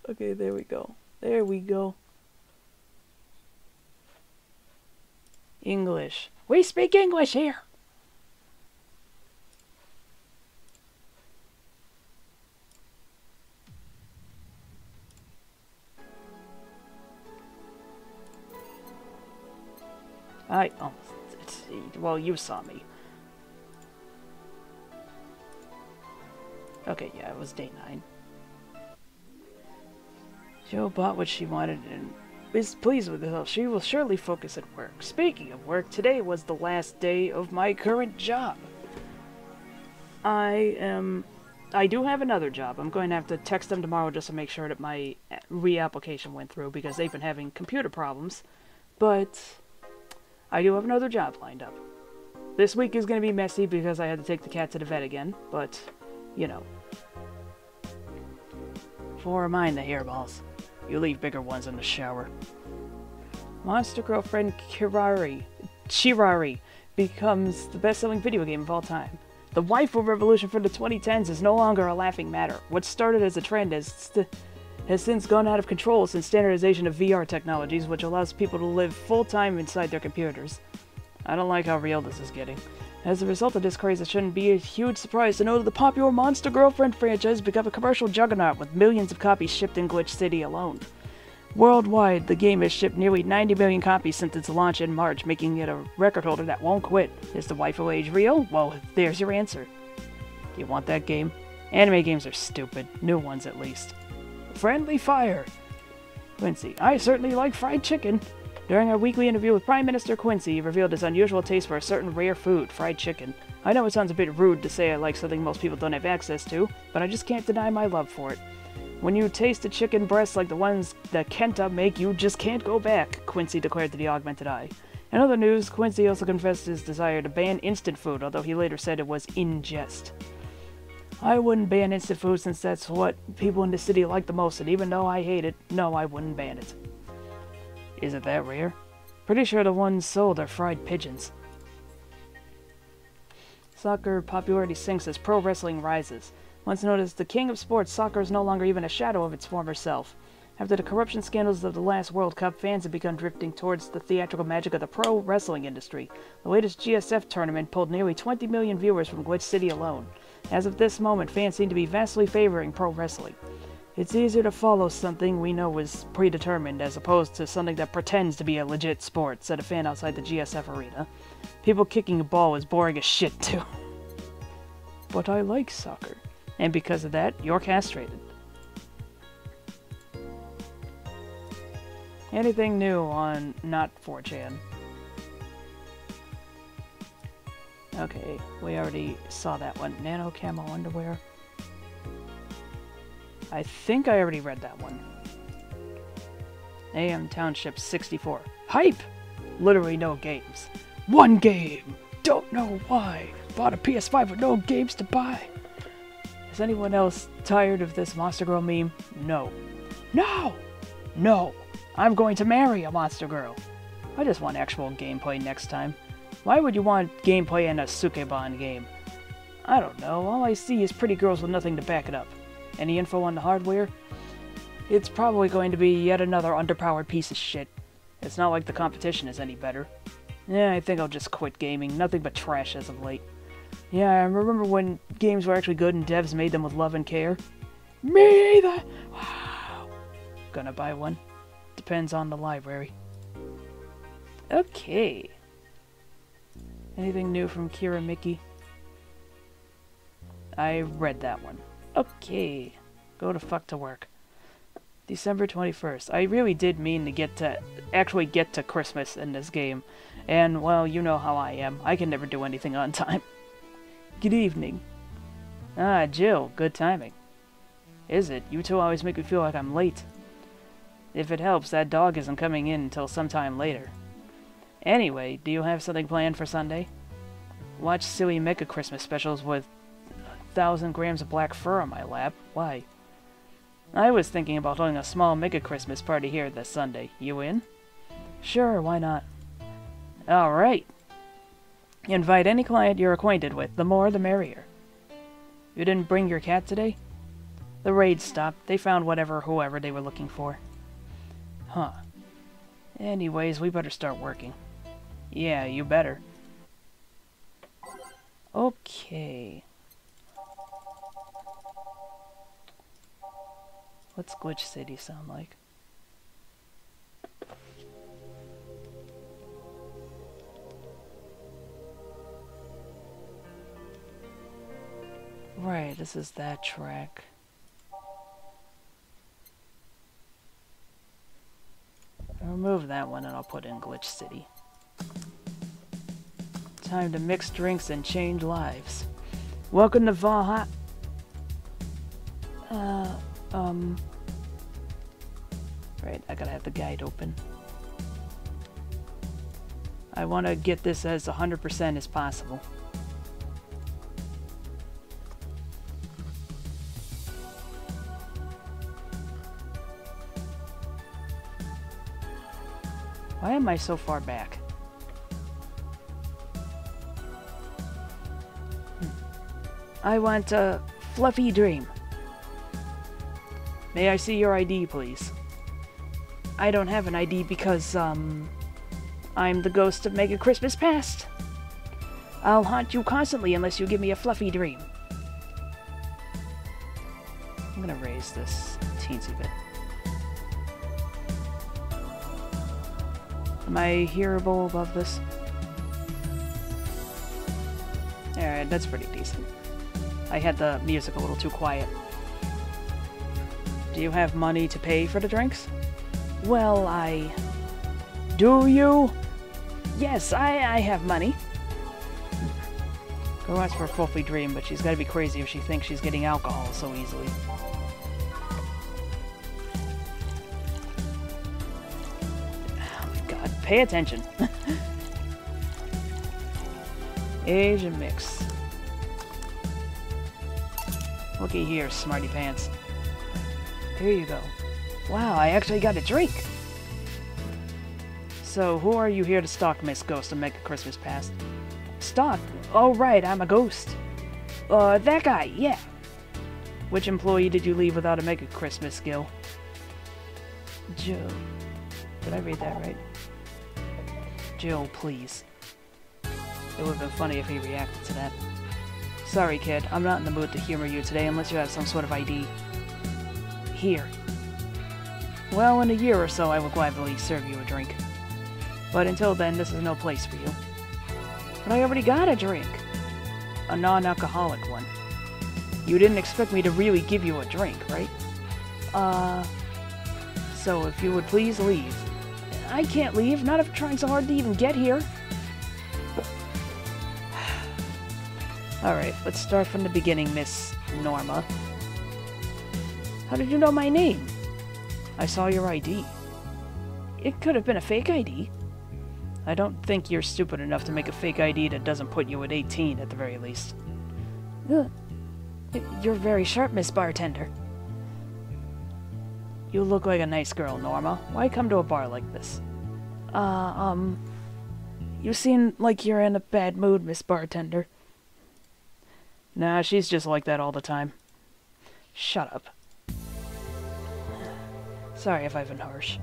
Okay, there we go. There we go. English. We speak English here! Well, you saw me. Okay, yeah, it was day 9. Joe bought what she wanted and is pleased with herself. She will surely focus at work. Speaking of work, today was the last day of my current job. I do have another job. I'm going to have to text them tomorrow just to make sure that my reapplication went through because they've been having computer problems. But I do have another job lined up. This week is going to be messy because I had to take the cat to the vet again, but, you know. For mine, the hairballs. You leave bigger ones in the shower. Monster Girlfriend Chirari becomes the best-selling video game of all time. The waifu revolution for the 2010s is no longer a laughing matter. What started as a trend has since gone out of control since standardization of VR technologies, which allows people to live full-time inside their computers. I don't like how real this is getting. As a result of this craze, it shouldn't be a huge surprise to know that the popular Monster Girlfriend franchise has become a commercial juggernaut with millions of copies shipped in Glitch City alone. Worldwide, the game has shipped nearly 90 million copies since its launch in March, making it a record holder that won't quit. Is the waifu age real? Well, there's your answer. Do you want that game? Anime games are stupid. New ones, at least. Friendly fire! Quincy, I certainly like fried chicken. During our weekly interview with Prime Minister Quincy, he revealed his unusual taste for a certain rare food, fried chicken. I know it sounds a bit rude to say I like something most people don't have access to, but I just can't deny my love for it. When you taste a chicken breast like the ones that Kenta make, you just can't go back, Quincy declared to the Augmented Eye. In other news, Quincy also confessed his desire to ban instant food, although he later said it was in jest. I wouldn't ban instant food since that's what people in the city like the most, and even though I hate it, no, I wouldn't ban it. Is it that rare? Pretty sure the ones sold are fried pigeons. Soccer popularity sinks as pro wrestling rises. Once known as the king of sports, soccer is no longer even a shadow of its former self. After the corruption scandals of the last World Cup, fans have begun drifting towards the theatrical magic of the pro wrestling industry. The latest GSF tournament pulled nearly 20 million viewers from Glitch City alone. As of this moment, fans seem to be vastly favoring pro wrestling. It's easier to follow something we know is predetermined as opposed to something that pretends to be a legit sport, said a fan outside the GSF arena. People kicking a ball is boring as shit, too. But I like soccer. And because of that, you're castrated. Anything new on not 4chan? Okay, we already saw that one. Nano camo underwear. I think I already read that one. AM Township 64. Hype! Literally no games. One game! Don't know why. Bought a PS5 with no games to buy. Is anyone else tired of this Monster Girl meme? No. No! No! I'm going to marry a Monster Girl. I just want actual gameplay next time. Why would you want gameplay in a Sukeban game? I don't know. All I see is pretty girls with nothing to back it up. Any info on the hardware? It's probably going to be yet another underpowered piece of shit. It's not like the competition is any better. Yeah, I think I'll just quit gaming. Nothing but trash as of late. Yeah, I remember when games were actually good and devs made them with love and care. Me either! Wow. Gonna buy one. Depends on the library. Okay. Anything new from Kira Mickey? I read that one. Okay. Go to fuck to work. December 21st. I really did mean to actually get to Christmas in this game. And, well, you know how I am. I can never do anything on time. Good evening. Ah, Jill. Good timing. Is it? You two always make me feel like I'm late. If it helps, that dog isn't coming in until sometime later. Anyway, do you have something planned for Sunday? Watch silly Mecha Christmas specials with 1,000 grams of black fur on my lap. Why? I was thinking about holding a small Mega Christmas party here this Sunday. You in? Sure, why not? Alright. Invite any client you're acquainted with. The more, the merrier. You didn't bring your cat today? The raid stopped. They found whoever they were looking for. Huh. Anyways, we better start working. Yeah, you better. Okay. What's Glitch City sound like? Right, this is that track. I'll remove that one and I'll put in Glitch City. Time to mix drinks and change lives. Welcome to Va-11. Right, I gotta have the guide open. I want to get this as 100% as possible. Why am I so far back? I want a fluffy dream. May I see your ID, please? I don't have an ID because, I'm the ghost of Mega Christmas Past. I'll haunt you constantly unless you give me a fluffy dream. I'm gonna raise this teensy bit. Am I hearable above this? Alright, that's pretty decent. I had the music a little too quiet. Do you have money to pay for the drinks? Well, Do you? Yes, I have money. Girl asks for a fluffy dream, but she's gotta be crazy if she thinks she's getting alcohol so easily. Pay attention. Asian mix. Looky here, smarty pants. Here you go. Wow, I actually got a drink. So, who are you here to stalk, Miss Ghost, and make a Christmas Past? Stalk? Oh, right, I'm a ghost. That guy, yeah. Which employee did you leave without a Mega Christmas skill? Joe. Did I read that right? Joe, please. It would have been funny if he reacted to that. Sorry, kid. I'm not in the mood to humor you today unless you have some sort of ID. Here. Well, in a year or so, I will gladly serve you a drink. But until then, this is no place for you. But I already got a drink. A non-alcoholic one. You didn't expect me to really give you a drink, right? So if you would please leave. I can't leave, not after trying so hard to even get here. Alright, let's start from the beginning, Miss Norma. How did you know my name? I saw your ID. It could have been a fake ID. I don't think you're stupid enough to make a fake ID that doesn't put you at 18 at the very least. You're very sharp, Miss Bartender. You look like a nice girl, Norma. Why come to a bar like this? You seem like you're in a bad mood, Miss Bartender. Nah, she's just like that all the time. Shut up. Sorry if I've been harsh.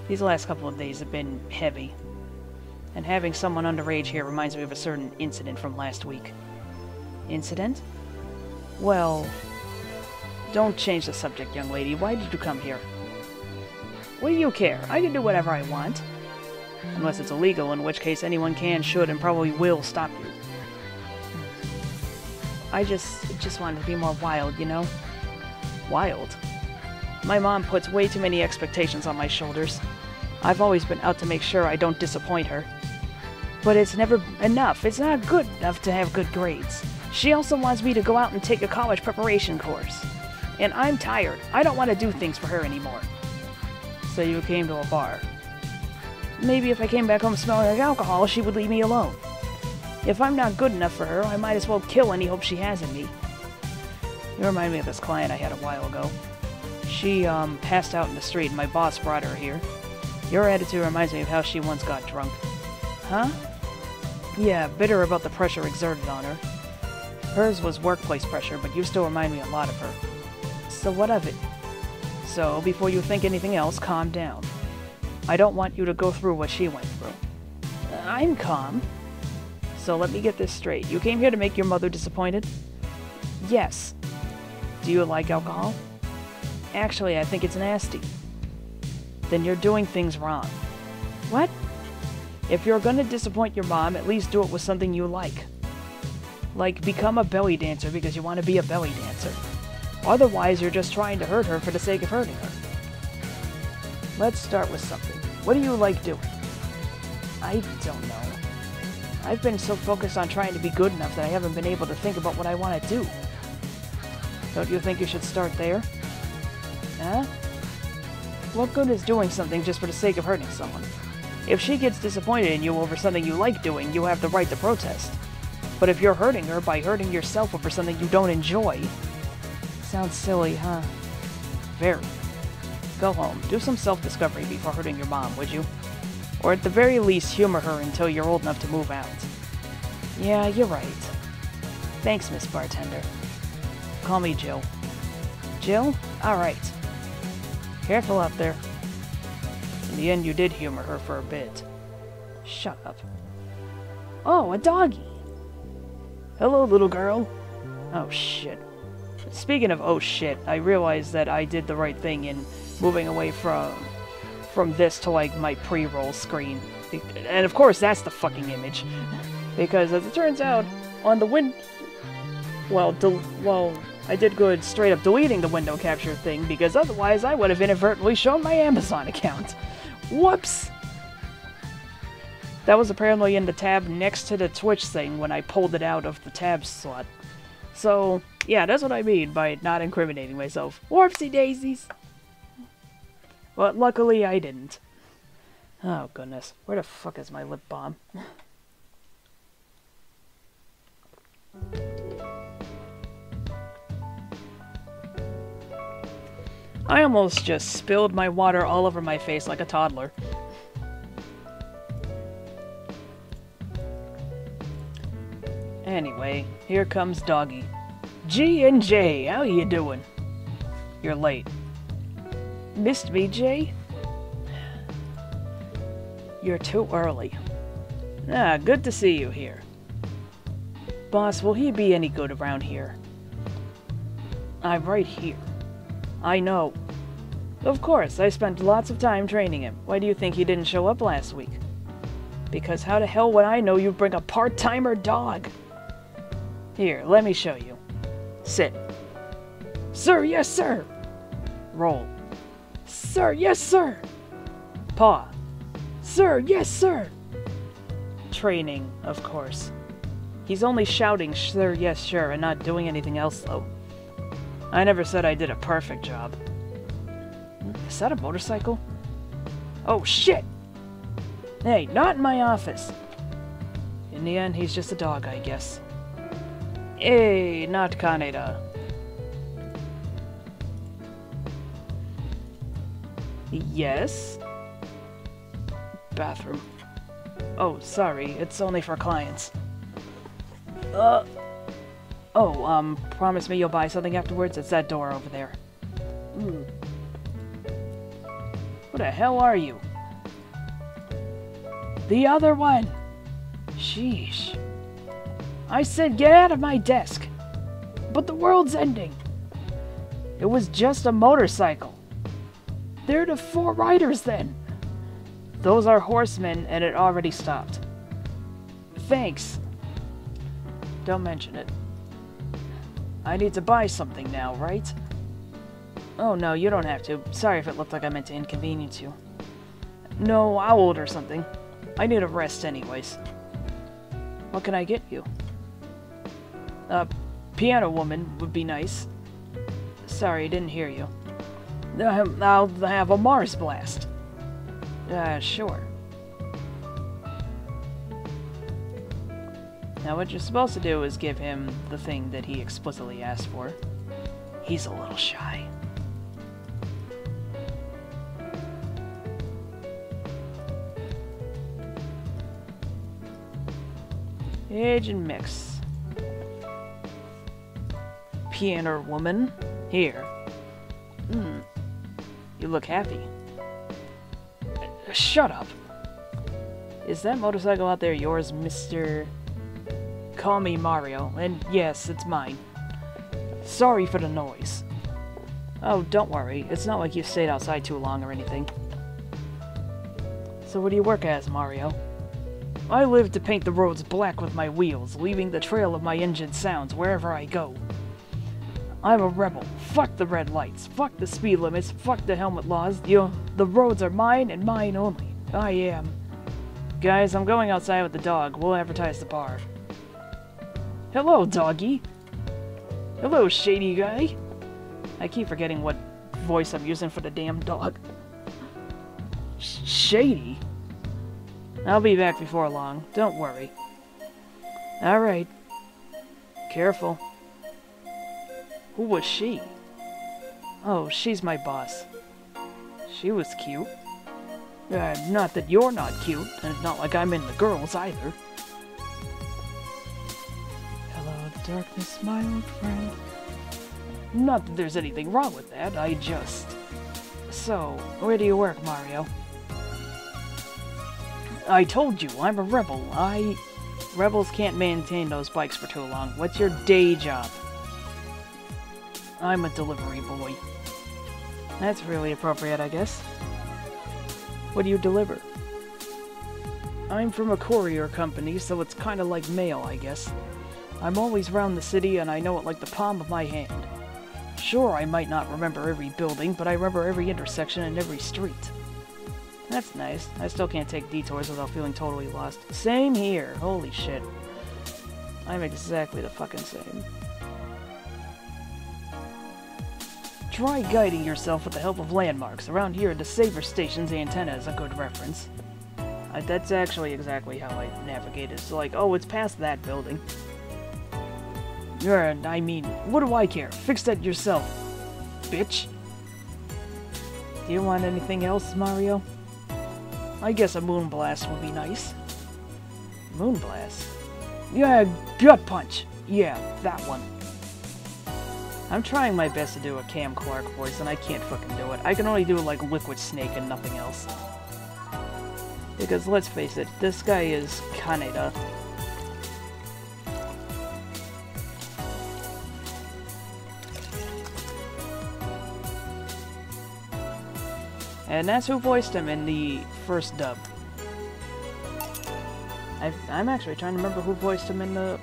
These last couple of days have been heavy. And having someone underage here reminds me of a certain incident from last week. Incident? Well, don't change the subject, young lady. Why did you come here? What do you care? I can do whatever I want. Unless it's illegal, in which case anyone can, should, and probably will stop you. I just wanted to be more wild, you know? Wild? My mom puts way too many expectations on my shoulders. I've always been out to make sure I don't disappoint her. But it's never enough. It's not good enough to have good grades. She also wants me to go out and take a college preparation course. And I'm tired. I don't want to do things for her anymore. So you came to a bar. Maybe if I came back home smelling like alcohol, she would leave me alone. If I'm not good enough for her, I might as well kill any hope she has in me. You remind me of this client I had a while ago. She, passed out in the street and my boss brought her here. Your attitude reminds me of how she once got drunk. Huh? Yeah, bitter about the pressure exerted on her. Hers was workplace pressure, but you still remind me a lot of her. So what of it? So, before you think anything else, calm down. I don't want you to go through what she went through. I'm calm. So let me get this straight. You came here to make your mother disappointed? Yes. Do you like alcohol? Actually, I think it's nasty. Then you're doing things wrong. What? If you're gonna disappoint your mom, at least do it with something you like. Like, become a belly dancer because you want to be a belly dancer. Otherwise, you're just trying to hurt her for the sake of hurting her. Let's start with something. What do you like doing? I don't know. I've been so focused on trying to be good enough that I haven't been able to think about what I want to do. Don't you think you should start there? Huh? What good is doing something just for the sake of hurting someone? If she gets disappointed in you over something you like doing, you have the right to protest. But if you're hurting her by hurting yourself over something you don't enjoy... Sounds silly, huh? Very. Go home. Do some self-discovery before hurting your mom, would you? Or at the very least, humor her until you're old enough to move out. Yeah, you're right. Thanks, Miss Bartender. Call me Jill. Jill? Alright. Careful out there. In the end, you did humor her for a bit. Shut up. Oh, a doggy! Hello, little girl. Oh, shit. Speaking of oh shit, I realized that I did the right thing in moving away from this to, like, my pre-roll screen. And of course, that's the fucking image. Because, as it turns out, on the I did good straight up deleting the window capture thing, because otherwise I would have inadvertently shown my Amazon account. Whoops! That was apparently in the tab next to the Twitch thing when I pulled it out of the tab slot. So, yeah, that's what I mean by not incriminating myself. Whoopsie daisies! But luckily I didn't. Oh, goodness. Where the fuck is my lip balm? I almost just spilled my water all over my face like a toddler. Anyway, here comes Doggy. G and J, how you doing? You're late. Missed me, Jay? You're too early. Ah, good to see you here. Boss, will he be any good around here? I'm right here. I know. Of course, I spent lots of time training him. Why do you think he didn't show up last week? Because how the hell would I know you bring a part-timer dog? Here, let me show you. Sit. Sir, yes, sir. Roll. Sir, yes, sir. Paw. Sir, yes, sir. Training, of course. He's only shouting, sir, yes, sure, and not doing anything else, though. I never said I did a perfect job. Is that a motorcycle? Oh, shit! Hey, not in my office. In the end, he's just a dog, I guess. Hey, not Kaneda. Yes? Bathroom. Oh, sorry, it's only for clients. Promise me you'll buy something afterwards? It's that door over there. Who the hell are you? The other one! Sheesh. I said get out of my desk! But the world's ending! It was just a motorcycle. They're the 4 riders then! Those are horsemen, and it already stopped. Thanks. Don't mention it. I need to buy something now, right? Oh no, you don't have to. Sorry if it looked like I meant to inconvenience you. No, I'll order something. I need a rest anyways. What can I get you? Piano woman would be nice. Sorry, I didn't hear you. I'll have a Mars blast. Sure. Now what you're supposed to do is give him the thing that he explicitly asked for. He's a little shy. Age and mix. Piano woman. Here. You look happy. Shut up. Is that motorcycle out there yours, Mr. Call me Mario, and yes, it's mine. Sorry for the noise. Oh, don't worry. It's not like you stayed outside too long or anything. So what do you work as, Mario? I live to paint the roads black with my wheels, leaving the trail of my engine sounds wherever I go. I'm a rebel. Fuck the red lights. Fuck the speed limits. Fuck the helmet laws. The roads are mine and mine only. I am. Guys, I'm going outside with the dog. We'll advertise the bar. Hello, doggy. Hello, shady guy. I keep forgetting what voice I'm using for the damn dog. Shady? I'll be back before long. Don't worry. Alright. Careful. Who was she? Oh, she's my boss. She was cute. Not that you're not cute, and not like I'm into girls either. Hello, darkness, my old friend. Not that there's anything wrong with that, I just... So, where do you work, Mario? I told you, I'm a rebel. Rebels can't maintain those bikes for too long. What's your day job? I'm a delivery boy. That's really appropriate, I guess. What do you deliver? I'm from a courier company, so it's kind of like mail, I guess. I'm always around the city, and I know it like the palm of my hand. Sure, I might not remember every building, but I remember every intersection and every street. That's nice. I still can't take detours without feeling totally lost. Same here. Holy shit. I'm exactly the fucking same. Try guiding yourself with the help of landmarks. Around here, the Saver Station's antenna is a good reference. That's actually exactly how I navigate. It's like, oh, it's past that building. I mean, what do I care? Fix that yourself, bitch. Do you want anything else, Mario? I guess a moonblast would be nice. Moonblast? Yeah, gut punch. Yeah, that one. I'm trying my best to do a Cam Clark voice, and I can't fucking do it. I can only do, like, Liquid Snake and nothing else. Because, let's face it, this guy is Kaneda. And that's who voiced him in the first dub. I'm actually trying to remember who voiced him in the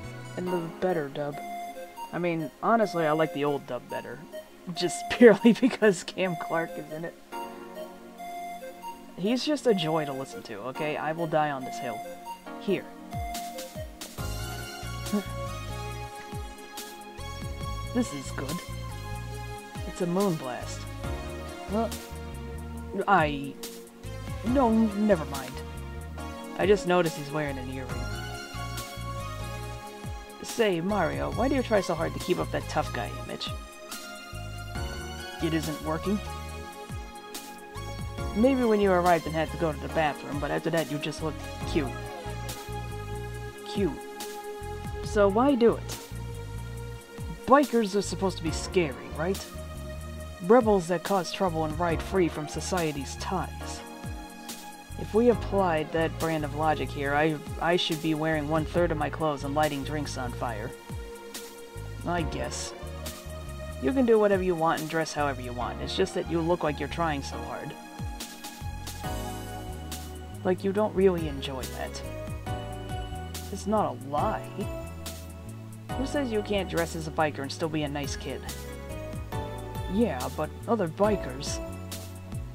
better dub. I mean, honestly, I like the old dub better. Just purely because Cam Clark is in it. He's just a joy to listen to, okay? I will die on this hill. Here. This is good. It's a moonblast. Well, no, never mind. I just noticed he's wearing an earring. Say, Mario, why do you try so hard to keep up that tough guy image? It isn't working? Maybe when you arrived and had to go to the bathroom, but after that you just looked cute. Cute. So why do it? Bikers are supposed to be scary, right? Rebels that cause trouble and ride free from society's ties. If we applied that brand of logic here, I should be wearing 1/3 of my clothes and lighting drinks on fire. I guess. You can do whatever you want and dress however you want. It's just that you look like you're trying so hard. Like you don't really enjoy that. It's not a lie. Who says you can't dress as a biker and still be a nice kid? Yeah, but other bikers...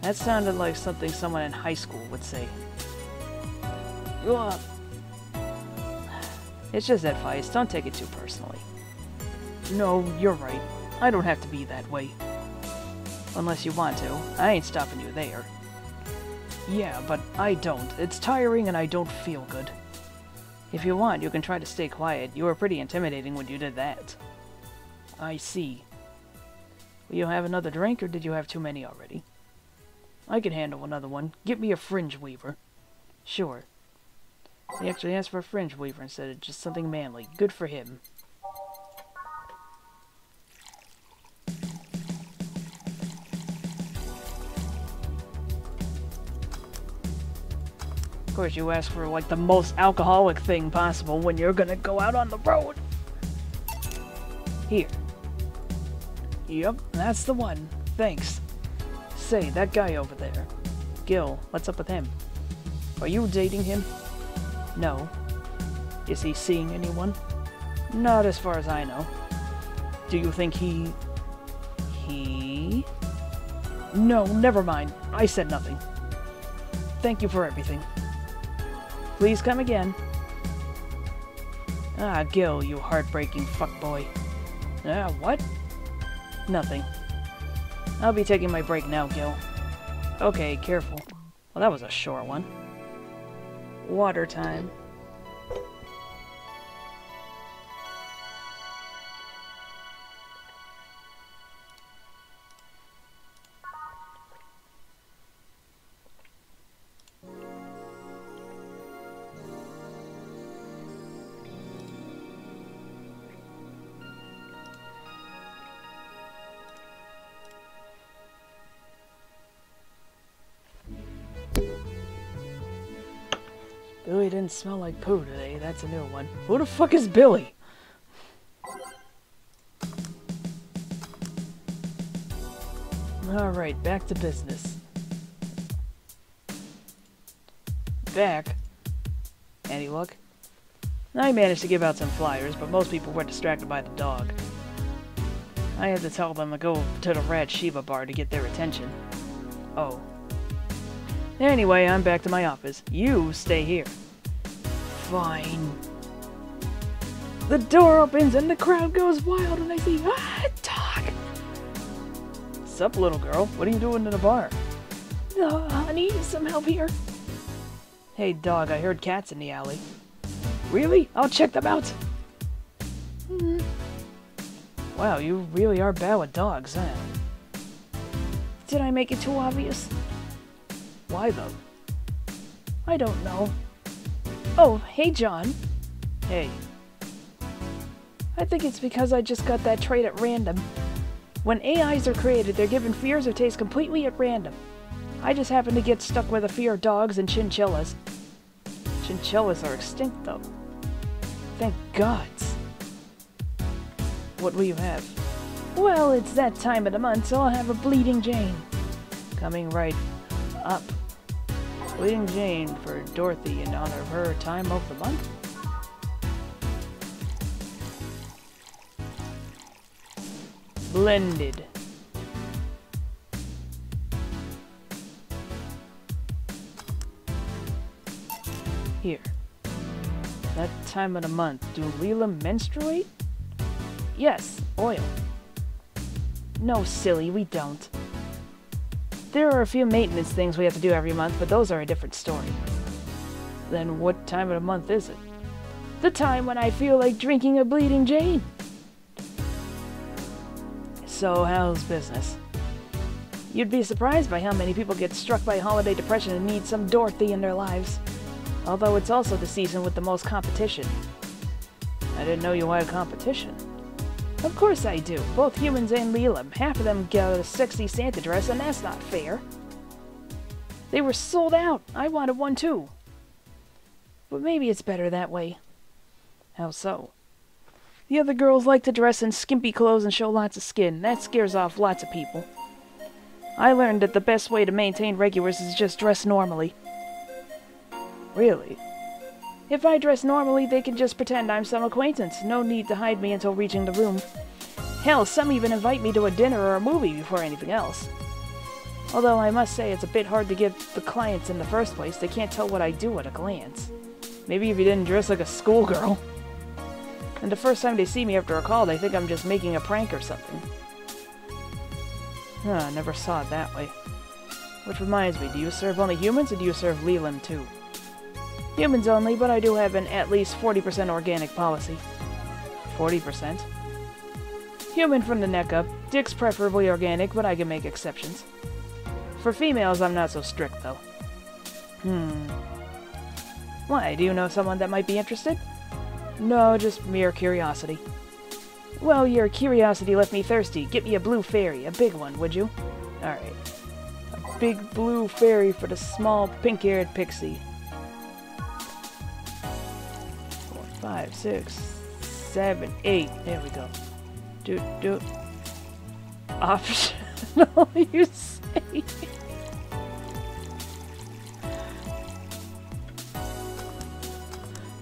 That sounded like something someone in high school would say. Ugh. It's just advice, don't take it too personally. No, you're right. I don't have to be that way. Unless you want to. I ain't stopping you there. Yeah, but I don't. It's tiring and I don't feel good. If you want, you can try to stay quiet. You were pretty intimidating when you did that. I see. Will you have another drink, or did you have too many already? I can handle another one. Get me a fringe weaver. Sure. He actually asked for a fringe weaver instead of just something manly. Good for him. course, you ask for, like, the most alcoholic thing possible when you're gonna go out on the road. Here. Yep, that's the one. Thanks. Say, that guy over there. Gil, what's up with him? Are you dating him? No. Is he seeing anyone? Not as far as I know. Do you think he... No, never mind. I said nothing. Thank you for everything. Please come again. Ah, Gil, you heartbreaking fuckboy. Ah, what? Nothing. I'll be taking my break now, Gil. Okay, careful. Well, that was a short one. Water time. Billy didn't smell like poo today. That's a new one. Who the fuck is Billy? Alright, back to business. Back? Any luck? I managed to give out some flyers, but most people were distracted by the dog. I had to tell them to go to the Rat Shiva bar to get their attention. Oh. Anyway, I'm back to my office. You stay here. Fine. The door opens and the crowd goes wild and I see, dog! Sup, little girl? What are you doing in the bar? Honey, some help here? Hey, dog, I heard cats in the alley. Really? I'll check them out. Wow, you really are bad with dogs, huh? Did I make it too obvious? Why, though? I don't know. Oh, hey, John. Hey. I think it's because I just got that trait at random. When AIs are created, they're given fears or tastes completely at random. I just happen to get stuck with a fear of dogs and chinchillas. Chinchillas are extinct, though. Thank gods. What will you have? Well, it's that time of the month, so I'll have a Bleeding Jane. Coming right up. Bleeding Jane for Dorothy in honor of her time of the month? Blended. Here. That time of the month. Do Leela menstruate? Yes, oil. No, silly, we don't. There are a few maintenance things we have to do every month, but those are a different story. Then what time of the month is it? The time when I feel like drinking a Bleeding Jane. So, how's business? You'd be surprised by how many people get struck by holiday depression and need some Dorothy in their lives. Although it's also the season with the most competition. I didn't know you had competition. Of course I do. Both humans and Leela. Half of them got a sexy Santa dress, and that's not fair. They were sold out. I wanted one too. But maybe it's better that way. How so? The other girls like to dress in skimpy clothes and show lots of skin. That scares off lots of people. I learned that the best way to maintain regulars is just dress normally. Really? If I dress normally, they can just pretend I'm some acquaintance. No need to hide me until reaching the room. Hell, some even invite me to a dinner or a movie before anything else. Although I must say it's a bit hard to get the clients in the first place. They can't tell what I do at a glance. Maybe if you didn't dress like a schoolgirl. And the first time they see me after a call, they think I'm just making a prank or something. Huh, I never saw it that way. Which reminds me, do you serve only humans or do you serve Leland too? Humans only, but I do have an at least 40% organic policy. 40%? Human from the neck up. Dick's preferably organic, but I can make exceptions. For females, I'm not so strict, though. Why, do you know someone that might be interested? No, just mere curiosity. Well, your curiosity left me thirsty. Get me a blue fairy, a big one, would you? Alright. A big blue fairy for the small pink-haired pixie. 5, 6, 7, 8. There we go. Do. Optional, you say?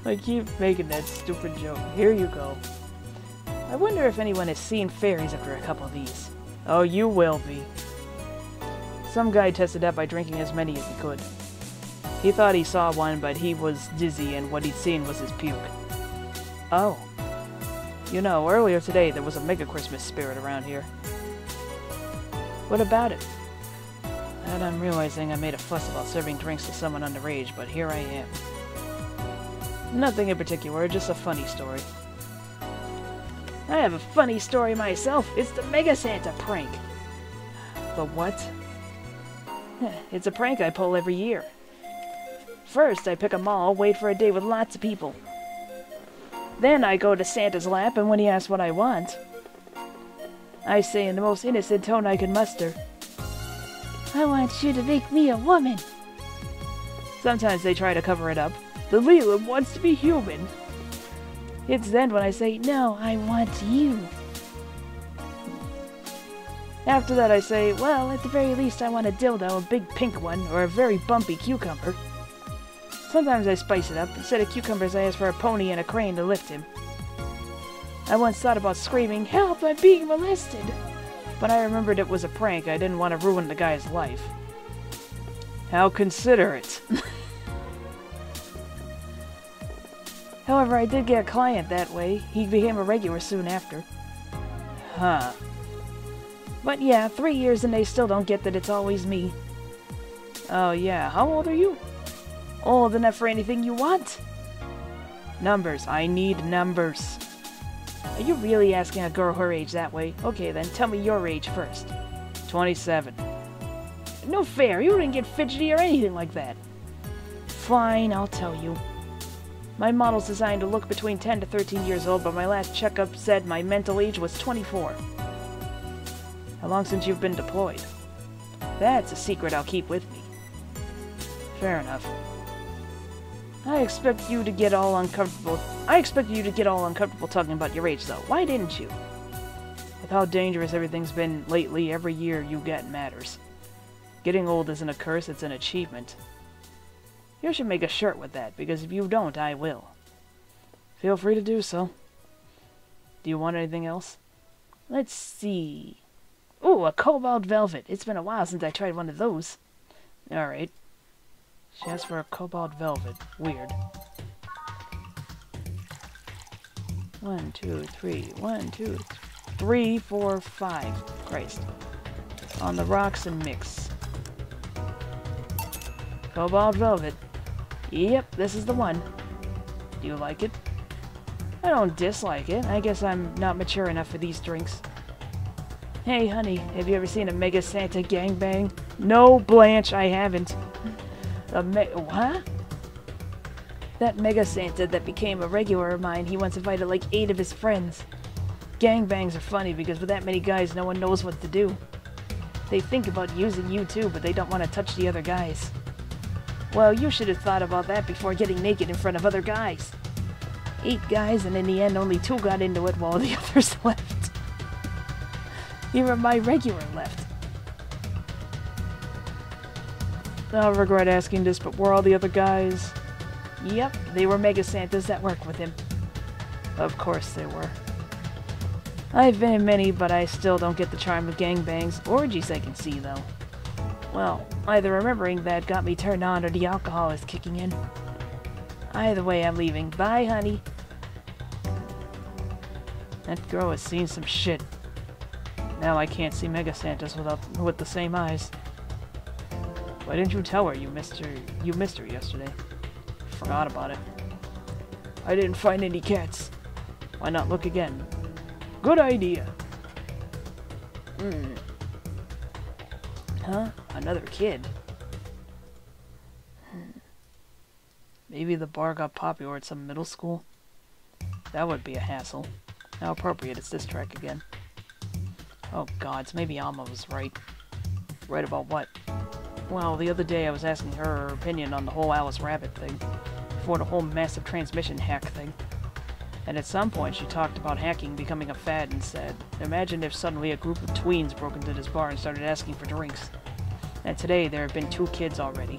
I keep making that stupid joke. Here you go. I wonder if anyone has seen fairies after a couple of these. Oh, you will be. Some guy tested out by drinking as many as he could. He thought he saw one, but he was dizzy and what he'd seen was his puke. Oh. You know, earlier today there was a mega Christmas spirit around here. What about it? And I'm realizing I made a fuss about serving drinks to someone underage, but here I am. Nothing in particular, just a funny story. I have a funny story myself. It's the Mega Santa prank. The what? It's a prank I pull every year. First, I pick a mall, wait for a day with lots of people. Then I go to Santa's lap, and when he asks what I want, I say in the most innocent tone I can muster, I want you to make me a woman. Sometimes they try to cover it up. The Leland wants to be human. It's then when I say, no, I want you. After that I say, well, at the very least I want a dildo, a big pink one, or a very bumpy cucumber. Sometimes I spice it up. Instead of cucumbers I ask for a pony and a crane to lift him. I once thought about screaming, help, I'm being molested. But I remembered it was a prank. I didn't want to ruin the guy's life. How considerate. However, I did get a client that way. He became a regular soon after. Huh. But yeah, 3 years and they still don't get that it's always me. Oh yeah, how old are you? Old enough for anything you want? Numbers. I need numbers. Are you really asking a girl her age that way? Okay then, tell me your age first. 27. No fair, you didn't get fidgety or anything like that. Fine, I'll tell you. My model's designed to look between 10 to 13 years old, but my last checkup said my mental age was 24. How long since you've been deployed? That's a secret I'll keep with me. Fair enough. I expect you to get all uncomfortable talking about your age, though. Why didn't you? With how dangerous everything's been lately, every year you get matters. Getting old isn't a curse, it's an achievement. You should make a shirt with that, because if you don't, I will. Feel free to do so. Do you want anything else? Let's see. Ooh, a cobalt velvet. It's been a while since I tried one of those. Alright. She asked for a cobalt velvet. Weird. 1, 2, 3. 1, 2, 3, 4, 5. Christ. On the rocks and mix. Cobalt velvet. Yep, this is the one. Do you like it? I don't dislike it. I guess I'm not mature enough for these drinks. Hey, honey, have you ever seen a Mega Santa gangbang? No, Blanche, I haven't. What? That Mega Santa that became a regular of mine, he once invited like 8 of his friends. Gangbangs are funny because with that many guys, no one knows what to do. They think about using you too, but they don't want to touch the other guys. Well, you should have thought about that before getting naked in front of other guys. 8 guys, and in the end, only 2 got into it while the others left. Even my regular left. I'll regret asking this, but were all the other guys? Yep, they were Mega Santas that worked with him. Of course they were. I've been in many, but I still don't get the charm of gangbangs. Orgies I can see, though. Well, either remembering that got me turned on or the alcohol is kicking in. Either way, I'm leaving. Bye, honey. That girl has seen some shit. Now I can't see Mega Santas with the same eyes. Why didn't you tell her you missed her yesterday? Forgot about it. I didn't find any cats. Why not look again? Good idea. Huh? Another kid? Maybe the bar got popular at some middle school? That would be a hassle. How appropriate it's this track again. Oh gods, maybe Alma was right. Right about what? Well, the other day I was asking her opinion on the whole Alice Rabbit thing. Before the whole massive transmission hack thing. And at some point, she talked about hacking becoming a fad and said, imagine if suddenly a group of tweens broke into this bar and started asking for drinks. And today, there have been 2 kids already.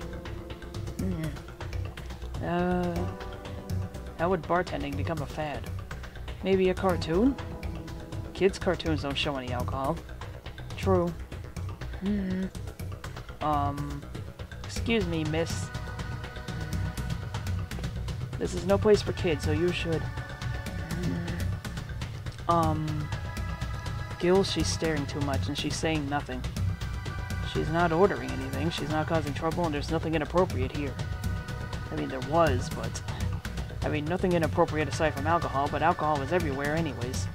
How would bartending become a fad? Maybe a cartoon? Kids' cartoons don't show any alcohol. True. Excuse me, miss. This is no place for kids, so you should... Gil, she's staring too much, and she's saying nothing. She's not ordering anything, she's not causing trouble, and there's nothing inappropriate here. I mean, there was, but... I mean, nothing inappropriate aside from alcohol, but alcohol was everywhere anyways.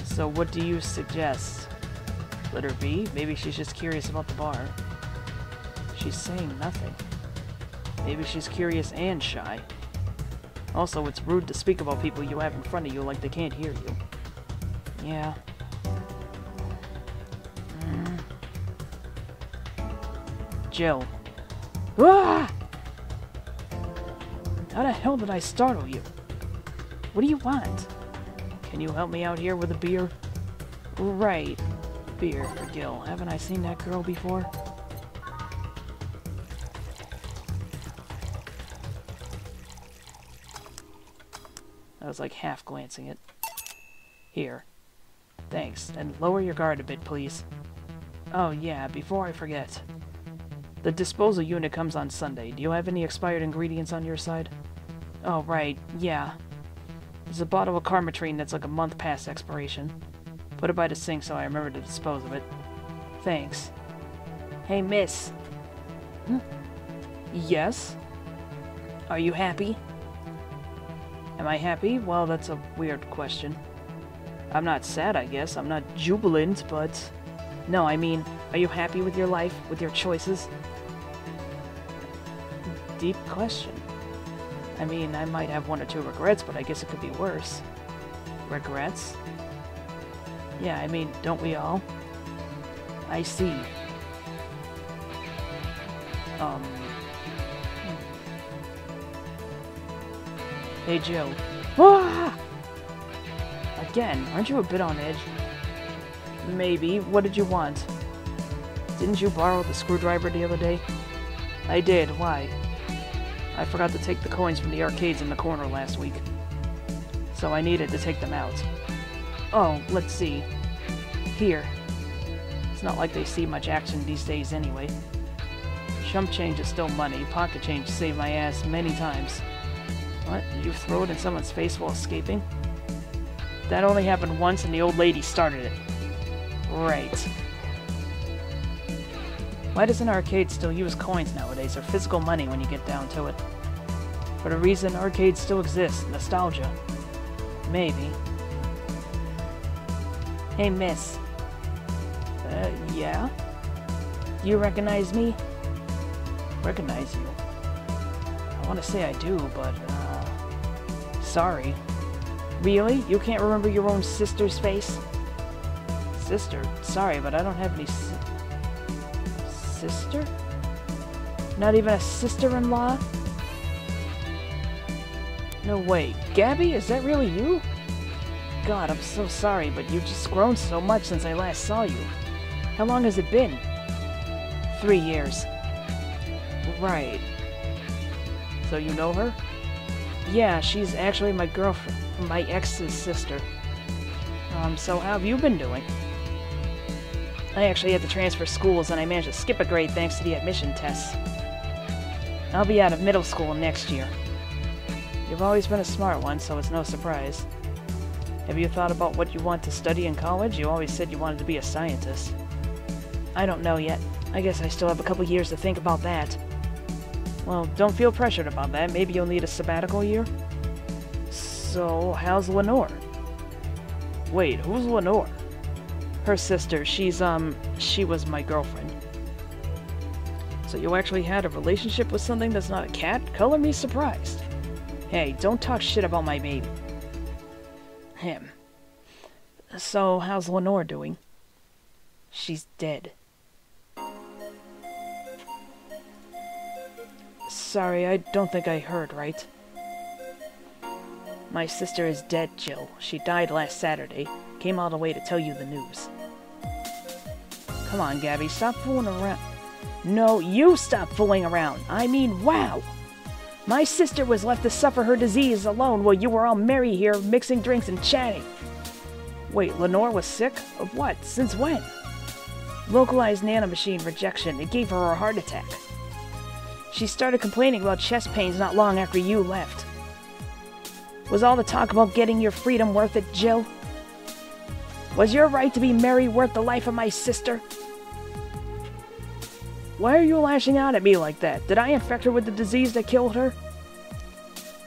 So what do you suggest? Let her be? Maybe she's just curious about the bar. She's saying nothing. Maybe she's curious and shy. Also, it's rude to speak about people you have in front of you like they can't hear you. Yeah. Jill. Ah! How the hell did I startle you? What do you want? Can you help me out here with a beer? Right. Beer for Gil. Haven't I seen that girl before? I was like half glancing it. Here. Thanks. And lower your guard a bit, please. Oh yeah, before I forget. The disposal unit comes on Sunday. Do you have any expired ingredients on your side? Oh, right. Yeah. There's a bottle of Carmetrine that's like a month past expiration. Put it by the sink so I remember to dispose of it. Thanks. Hey, miss. Yes? Are you happy? Am I happy? Well, that's a weird question. I'm not sad, I guess. I'm not jubilant, but... No, I mean, are you happy with your life, with your choices? Deep question. I mean, I might have 1 or 2 regrets, but I guess it could be worse. Regrets? Yeah, I mean, don't we all? I see. Hey, Jill. Ah! Again, aren't you a bit on edge? Maybe. What did you want? Didn't you borrow the screwdriver the other day? I did. Why? I forgot to take the coins from the arcades in the corner last week. So I needed to take them out. Oh, let's see. Here. It's not like they see much action these days anyway. Chump change is still money. Pocket change saved my ass many times. What? Did you throw it in someone's face while escaping? That only happened once and the old lady started it. Right. Why does an arcade still use coins nowadays, or physical money when you get down to it? For the reason arcades still exist, nostalgia. Maybe. Hey, miss. Yeah? You recognize me? Recognize you? I want to say I do, but, sorry. Really? You can't remember your own sister's face? Sister? Sorry, but I don't have any sister? Not even a sister-in-law? No way. Gabby, is that really you? God, I'm so sorry, but you've just grown so much since I last saw you. How long has it been? 3 years. Right. So you know her? Yeah, she's actually my girlfriend, my ex's sister. So how have you been doing? I actually had to transfer schools and I managed to skip a grade thanks to the admission tests. I'll be out of middle school next year. You've always been a smart one, so it's no surprise. Have you thought about what you want to study in college? You always said you wanted to be a scientist. I don't know yet. I guess I still have a couple years to think about that. Well, don't feel pressured about that. Maybe you'll need a sabbatical year? So, how's Lenore? Wait, who's Lenore? Her sister. She was my girlfriend. So you actually had a relationship with something that's not a cat? Color me surprised. Hey, don't talk shit about my baby. Him. So, how's Lenore doing? She's dead. Sorry, I don't think I heard right. My sister is dead, Jill. She died last Saturday. Came all the way to tell you the news. Come on, Gabby, stop fooling around. No, you stop fooling around. I mean, wow! My sister was left to suffer her disease alone while you were all merry here, mixing drinks and chatting. Wait, Lenore was sick? Of what? Since when? Localized nanomachine rejection. It gave her a heart attack. She started complaining about chest pains not long after you left. Was all the talk about getting your freedom worth it, Jill? Was your right to be merry worth the life of my sister? Why are you lashing out at me like that? Did I infect her with the disease that killed her?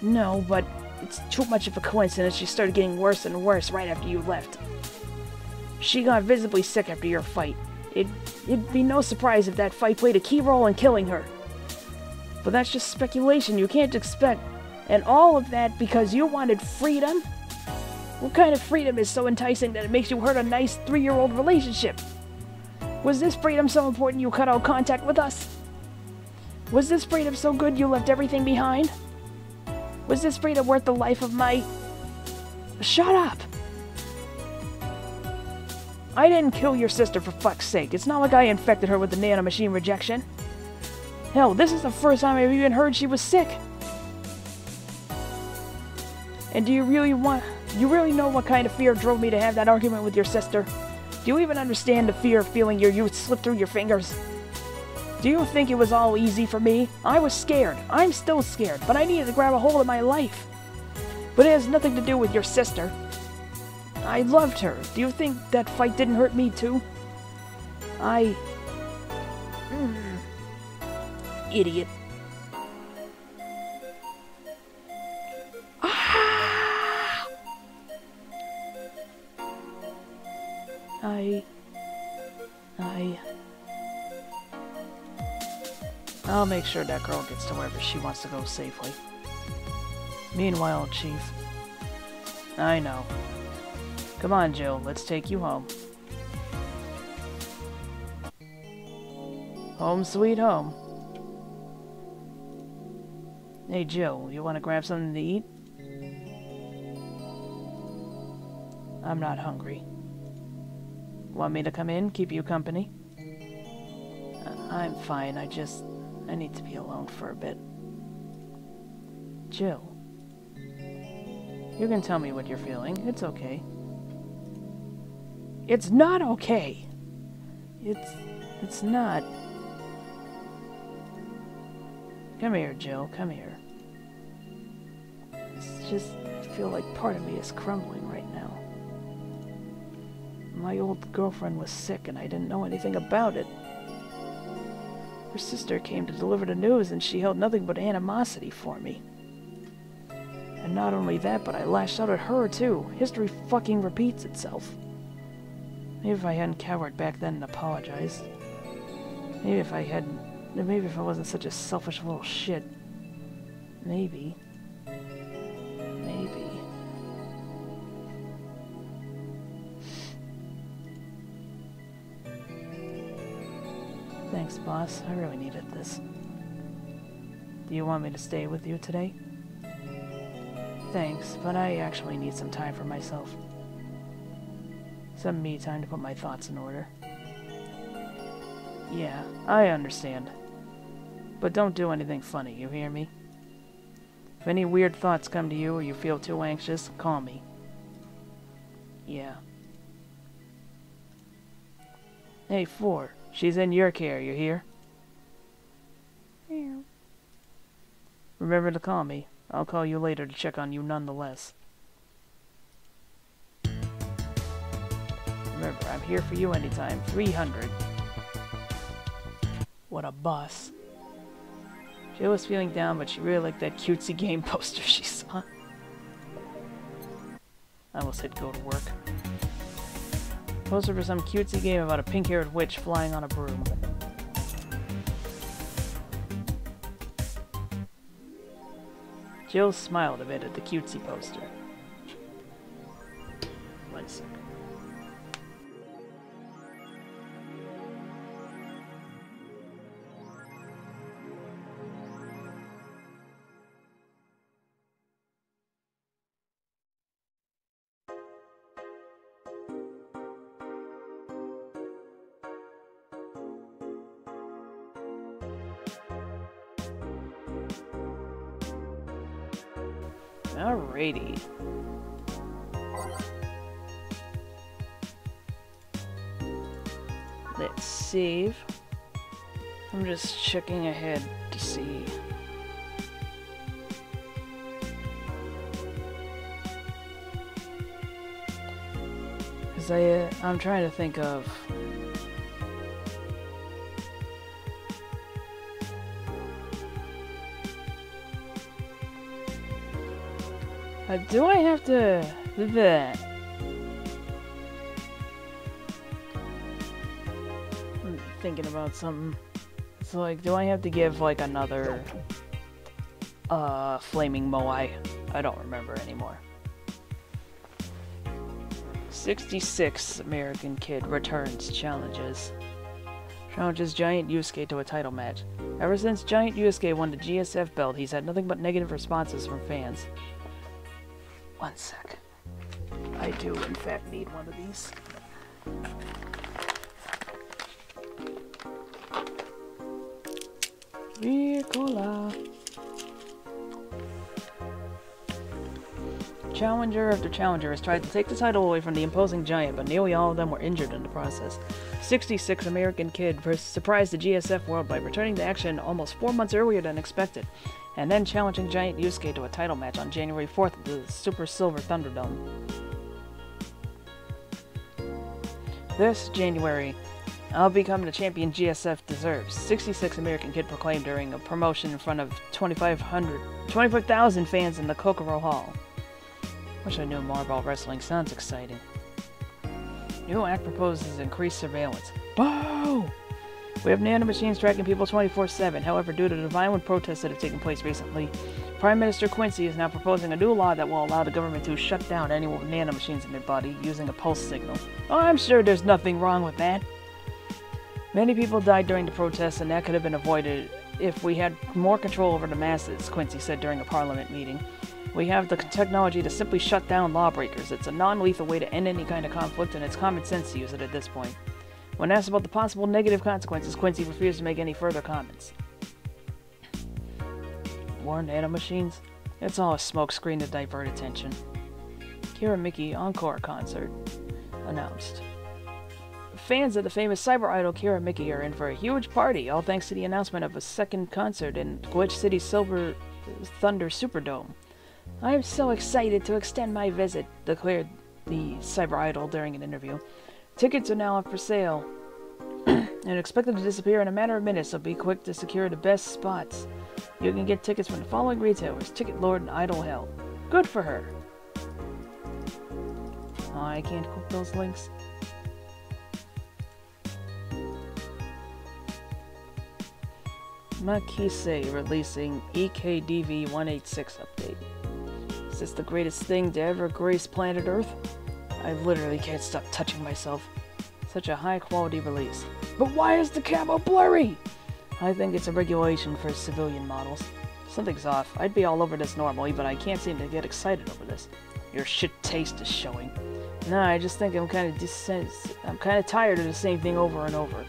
No, but it's too much of a coincidence she started getting worse and worse right after you left. She got visibly sick after your fight. It'd be no surprise if that fight played a key role in killing her. But that's just speculation. You can't expect... And all of that because you wanted freedom? What kind of freedom is so enticing that it makes you hurt a nice 3-year-old relationship? Was this freedom so important you cut out contact with us? Was this freedom so good you left everything behind? Was this freedom worth the life of my... Shut up! I didn't kill your sister for fuck's sake. It's not like I infected her with the nanomachine rejection. Hell, this is the first time I've even heard she was sick. And do you really know what kind of fear drove me to have that argument with your sister? Do you even understand the fear of feeling your youth slip through your fingers? Do you think it was all easy for me? I was scared. I'm still scared, but I needed to grab a hold of my life. But it has nothing to do with your sister. I loved her. Do you think that fight didn't hurt me too? Idiot. I'll make sure that girl gets to wherever she wants to go safely. Meanwhile, Chief... I know. Come on, Jill, let's take you home. Home sweet home. Hey, Jill, you want to grab something to eat? I'm not hungry. Want me to come in, keep you company? I'm fine, I need to be alone for a bit. Jill. You can tell me what you're feeling, it's okay. It's not okay! It's not. Come here, Jill, come here. It's just, I feel like part of me is crumbling right now. My old girlfriend was sick and I didn't know anything about it. Her sister came to deliver the news and she held nothing but animosity for me. And not only that, but I lashed out at her too. History fucking repeats itself. Maybe if I hadn't cowered back then and apologized. Maybe if I wasn't such a selfish little shit. Maybe. Thanks, boss. I really needed this. Do you want me to stay with you today? Thanks, but I actually need some time for myself. Some me time to put my thoughts in order. Yeah, I understand. But don't do anything funny, you hear me? If any weird thoughts come to you or you feel too anxious, call me. Yeah. Hey, 4. She's in your care, you hear? Yeah. Remember to call me. I'll call you later to check on you nonetheless. Remember, I'm here for you anytime. 300. What a boss. Jill was feeling down, but she really liked that cutesy game poster she saw. I almost hit go to work. Poster for some cutesy game about a pink-haired witch flying on a broom. Jill smiled a bit at the cutesy poster. 1 second. Alrighty. Let's save. I'm just checking ahead to see. Because I'm trying to think of... do I have to... Bleh. I'm thinking about something. It's like, do I have to give, like, another... Flaming Moai? I don't remember anymore. 66 American Kid returns challenges. Challenges Giant Yusuke to a title match. Ever since Giant Yusuke won the GSF belt, he's had nothing but negative responses from fans. One sec. I do, in fact, need one of these. Ricola. Challenger after challenger has tried to take the title away from the imposing giant, but nearly all of them were injured in the process. 66 American Kid surprised the GSF world by returning to action almost 4 months earlier than expected, and then challenging Giant Yusuke to a title match on January 4th at the Super Silver Thunderdome. This January, I'll become the champion GSF deserves, 66 American Kid proclaimed during a promotion in front of 25,000 fans in the Kokoro Hall. Wish I knew more about wrestling. Sounds exciting. New act proposes increased surveillance. Boo! We have nanomachines tracking people 24/7. However, due to the violent protests that have taken place recently, Prime Minister Quincy is now proposing a new law that will allow the government to shut down any nanomachines in their body using a pulse signal. Oh, I'm sure there's nothing wrong with that. Many people died during the protests, and that could have been avoided if we had more control over the masses, Quincy said during a parliament meeting. We have the technology to simply shut down lawbreakers. It's a non-lethal way to end any kind of conflict, and it's common sense to use it at this point. When asked about the possible negative consequences, Quincy refused to make any further comments. More nanomachines? It's all a smokescreen to divert attention. Kira Miki Encore Concert announced. Fans of the famous cyber idol Kira Miki are in for a huge party, all thanks to the announcement of a second concert in Glitch City's Silver Thunder Superdome. I am so excited to extend my visit, declared the cyber idol during an interview. Tickets are now up for sale and expected to disappear in a matter of minutes, so be quick to secure the best spots. You can get tickets from the following retailers: Ticket Lord and Idol Hell. Good for her. Oh, I can't click those links. Makise releasing EKDV 186 update. Is this the greatest thing to ever grace planet Earth? I literally can't stop touching myself. Such a high quality release. But why is the camo blurry? I think it's a regulation for civilian models. Something's off. I'd be all over this normally, but I can't seem to get excited over this. Your shit taste is showing. Nah, I just think I'm kind of tired of the same thing over and over.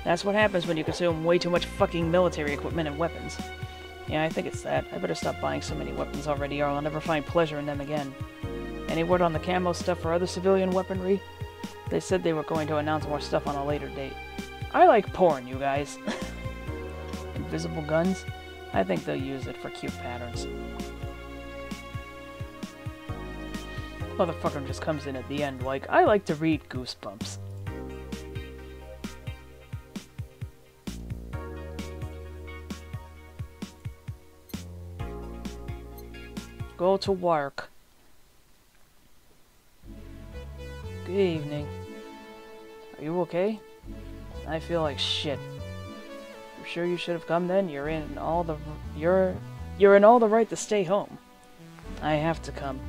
That's what happens when you consume way too much fucking military equipment and weapons. Yeah, I think it's that. I better stop buying so many weapons already, or I'll never find pleasure in them again. Any word on the camo stuff or other civilian weaponry? They said they were going to announce more stuff on a later date. I like porn, you guys. Invisible guns? I think they'll use it for cute patterns. Motherfucker just comes in at the end like, I like to read Goosebumps. Go to work. Good evening. Are you okay? I feel like shit. I'm sure you should have come then. You're in all the right to stay home. I have to come.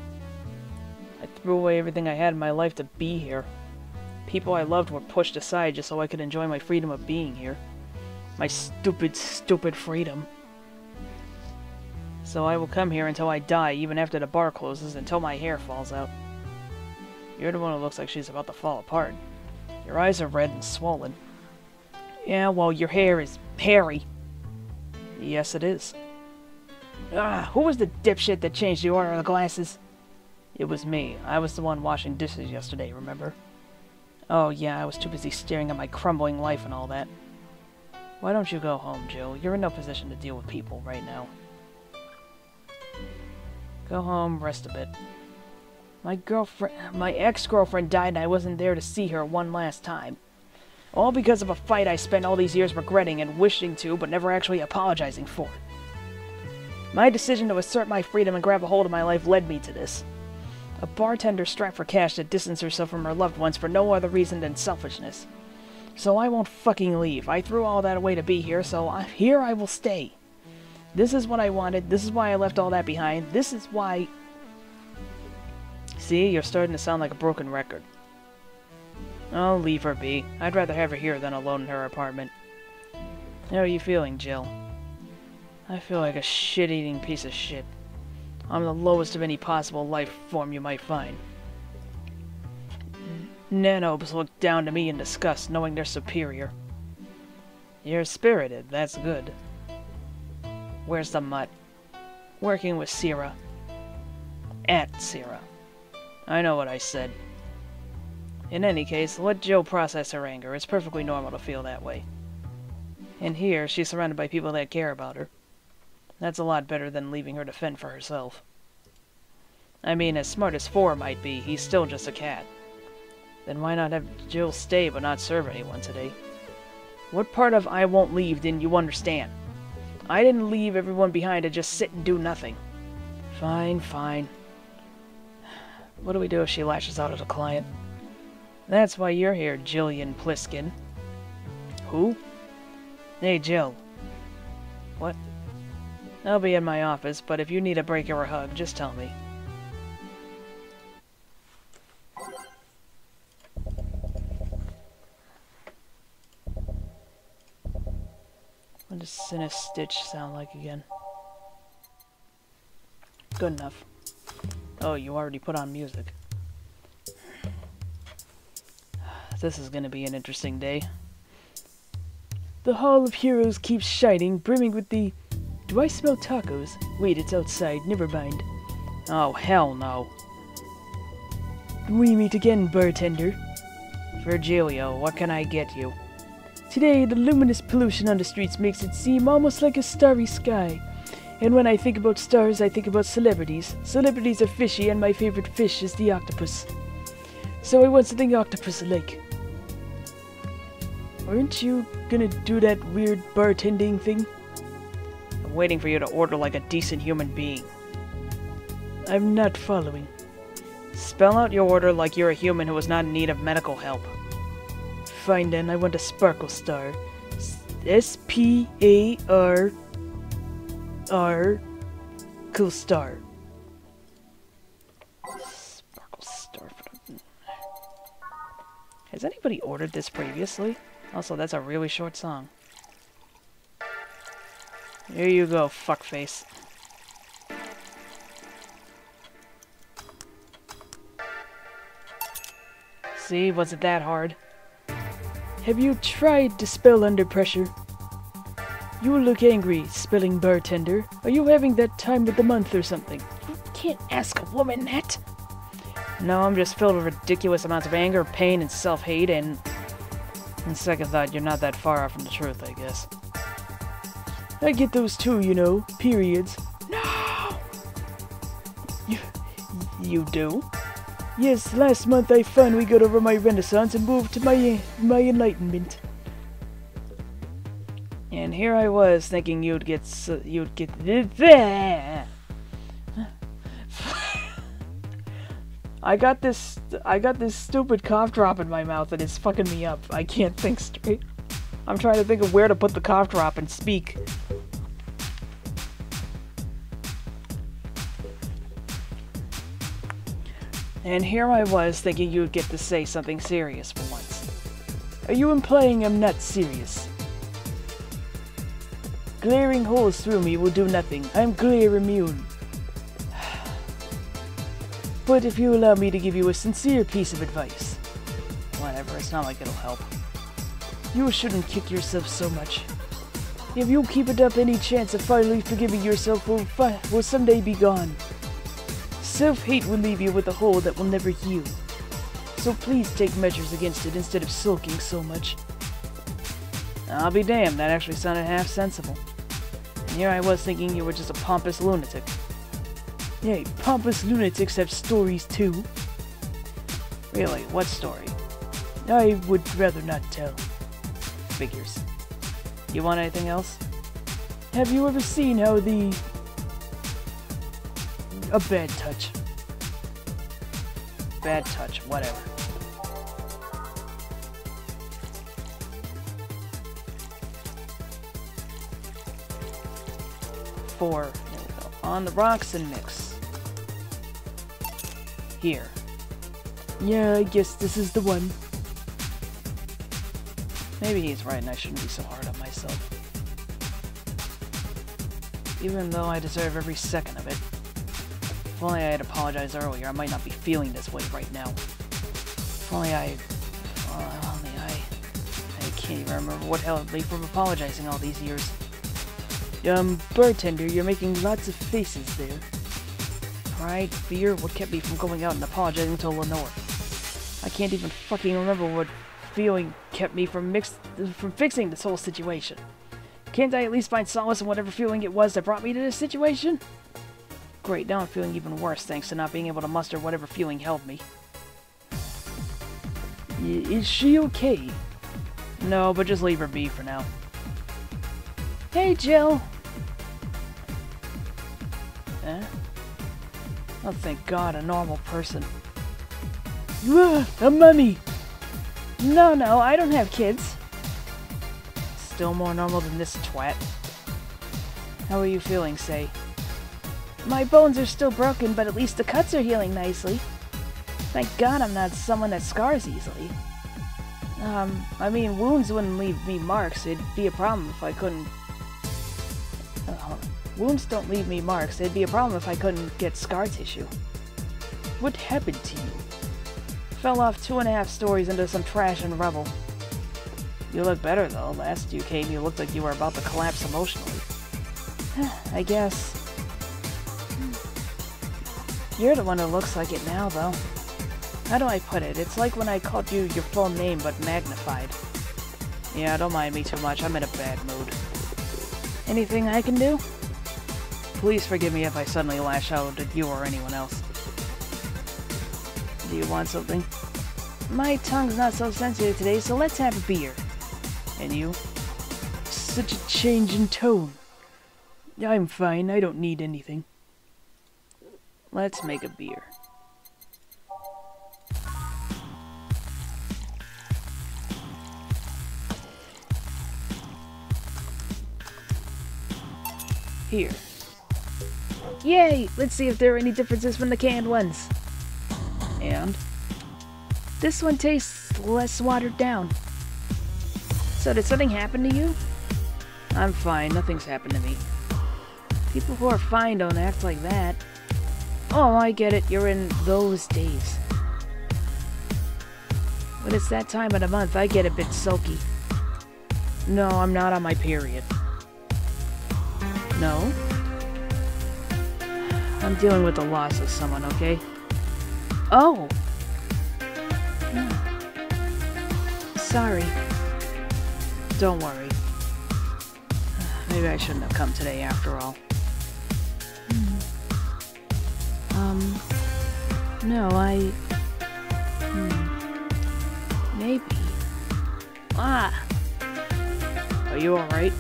I threw away everything I had in my life to be here. People I loved were pushed aside just so I could enjoy my freedom of being here. My stupid, stupid freedom. So I will come here until I die, even after the bar closes, until my hair falls out. You're the one who looks like she's about to fall apart. Your eyes are red and swollen. Yeah, well, your hair is hairy. Yes, it is. Who was the dipshit that changed the order of the glasses? It was me. I was the one washing dishes yesterday, remember? Oh yeah, I was too busy staring at my crumbling life and all that. Why don't you go home, Jill? You're in no position to deal with people right now. Go home, rest a bit. My ex-girlfriend died and I wasn't there to see her one last time. All because of a fight I spent all these years regretting and wishing to, but never actually apologizing for. My decision to assert my freedom and grab a hold of my life led me to this. A bartender strapped for cash to distance herself from her loved ones for no other reason than selfishness. So I won't fucking leave. I threw all that away to be here, so here I will stay. This is what I wanted. This is why I left all that behind. This is why... See, you're starting to sound like a broken record. I'll leave her be. I'd rather have her here than alone in her apartment. How are you feeling, Jill? I feel like a shit-eating piece of shit. I'm the lowest of any possible life form you might find. Nanobes look down to me in disgust, knowing they're superior. You're spirited, that's good. Where's the mutt? Working with Sierra. At Sierra. I know what I said. In any case, let Jill process her anger. It's perfectly normal to feel that way. And here, she's surrounded by people that care about her. That's a lot better than leaving her to fend for herself. I mean, as smart as 4 might be, he's still just a cat. Then why not have Jill stay but not serve anyone today? What part of I won't leave didn't you understand? I didn't leave everyone behind to just sit and do nothing. Fine, fine. What do we do if she lashes out at a client? That's why you're here, Jillian Pliskin. Who? Hey, Jill. What? I'll be in my office, but if you need a break or a hug, just tell me. What does Sinistitch sound like again? Good enough. Oh, you already put on music. This is gonna be an interesting day. The Hall of Heroes keeps shining, brimming with the... Do I smell tacos? Wait, it's outside, never mind. Oh, hell no. We meet again, bartender. Virgilio, what can I get you? Today, the luminous pollution on the streets makes it seem almost like a starry sky. And when I think about stars, I think about celebrities. Celebrities are fishy, and my favorite fish is the octopus. So I want something octopus-like. Aren't you gonna do that weird bartending thing? I'm waiting for you to order like a decent human being. I'm not following. Spell out your order like you're a human who is not in need of medical help. Fine then, I want a Sparkle Star. S-P-A-R-R... Cool Star. Sparkle Star. Has anybody ordered this previously? Also, that's a really short song. Here you go, fuckface. See, was it that hard? Have you tried to spell under pressure? You look angry, spelling bartender. Are you having that time of the month or something? You can't ask a woman that. No, I'm just filled with ridiculous amounts of anger, pain, and self-hate, and... On second thought, you're not that far off from the truth, I guess. I get those too, you know. Periods. No! You do? Yes, last month I finally got over my renaissance and moved to my enlightenment. And here I was thinking you'd get I got this stupid cough drop in my mouth and it's fucking me up. I can't think straight. I'm trying to think of where to put the cough drop and speak. And here I was thinking you'd get to say something serious for once. Are you implying I'm not serious? Glaring holes through me will do nothing. I'm glare immune. But if you allow me to give you a sincere piece of advice... Whatever, it's not like it'll help. You shouldn't kick yourself so much. If you keep it up, any chance of finally forgiving yourself will someday be gone. Self-hate will leave you with a hole that will never heal. So please take measures against it instead of sulking so much. I'll be damned, that actually sounded half sensible. And here I was thinking you were just a pompous lunatic. Hey, pompous lunatics have stories too. Really, what story? I would rather not tell. Figures. You want anything else? Have you ever seen how a bad touch. Bad touch, whatever. Four. There we go. On the rocks and mix. Here. Yeah, I guess this is the one. Maybe he's right and I shouldn't be so hard on myself. Even though I deserve every second of it. If only I had apologized earlier, I might not be feeling this way right now. If only I can't even remember what held me from apologizing all these years. Bartender, you're making lots of faces there. Pride, fear, what kept me from going out and apologizing to Lenore? I can't even fucking remember what feeling kept me from fixing this whole situation. Can't I at least find solace in whatever feeling it was that brought me to this situation? Great, now I'm feeling even worse thanks to not being able to muster whatever feeling held me. Is she okay? No, but just leave her be for now. Hey, Jill! Eh? Oh, thank God, a normal person. A mummy! No, I don't have kids. Still more normal than this twat. How are you feeling, Say? My bones are still broken, but at least the cuts are healing nicely. Thank God I'm not someone that scars easily. I mean, wounds wouldn't leave me marks. It'd be a problem if I couldn't... wounds don't leave me marks. It'd be a problem if I couldn't get scar tissue. What happened to you? Fell off 2.5 stories into some trash and rubble. You look better, though. Last you came, you looked like you were about to collapse emotionally. I guess. You're the one who looks like it now, though. How do I put it? It's like when I called you your full name, but magnified. Yeah, don't mind me too much. I'm in a bad mood. Anything I can do? Please forgive me if I suddenly lash out at you or anyone else. Do you want something? My tongue's not so sensitive today, so let's have a beer. And you? Such a change in tone. I'm fine, I don't need anything. Let's make a beer. Here. Yay! Let's see if there are any differences from the canned ones. And? This one tastes less watered down. So did something happen to you? I'm fine, nothing's happened to me. People who are fine don't act like that. Oh, I get it, you're in those days. When it's that time of the month, I get a bit sulky. No, I'm not on my period. No? I'm dealing with the loss of someone, okay? Oh! Sorry. Don't worry. Maybe I shouldn't have come today after all. No, maybe. Ah! Are you alright?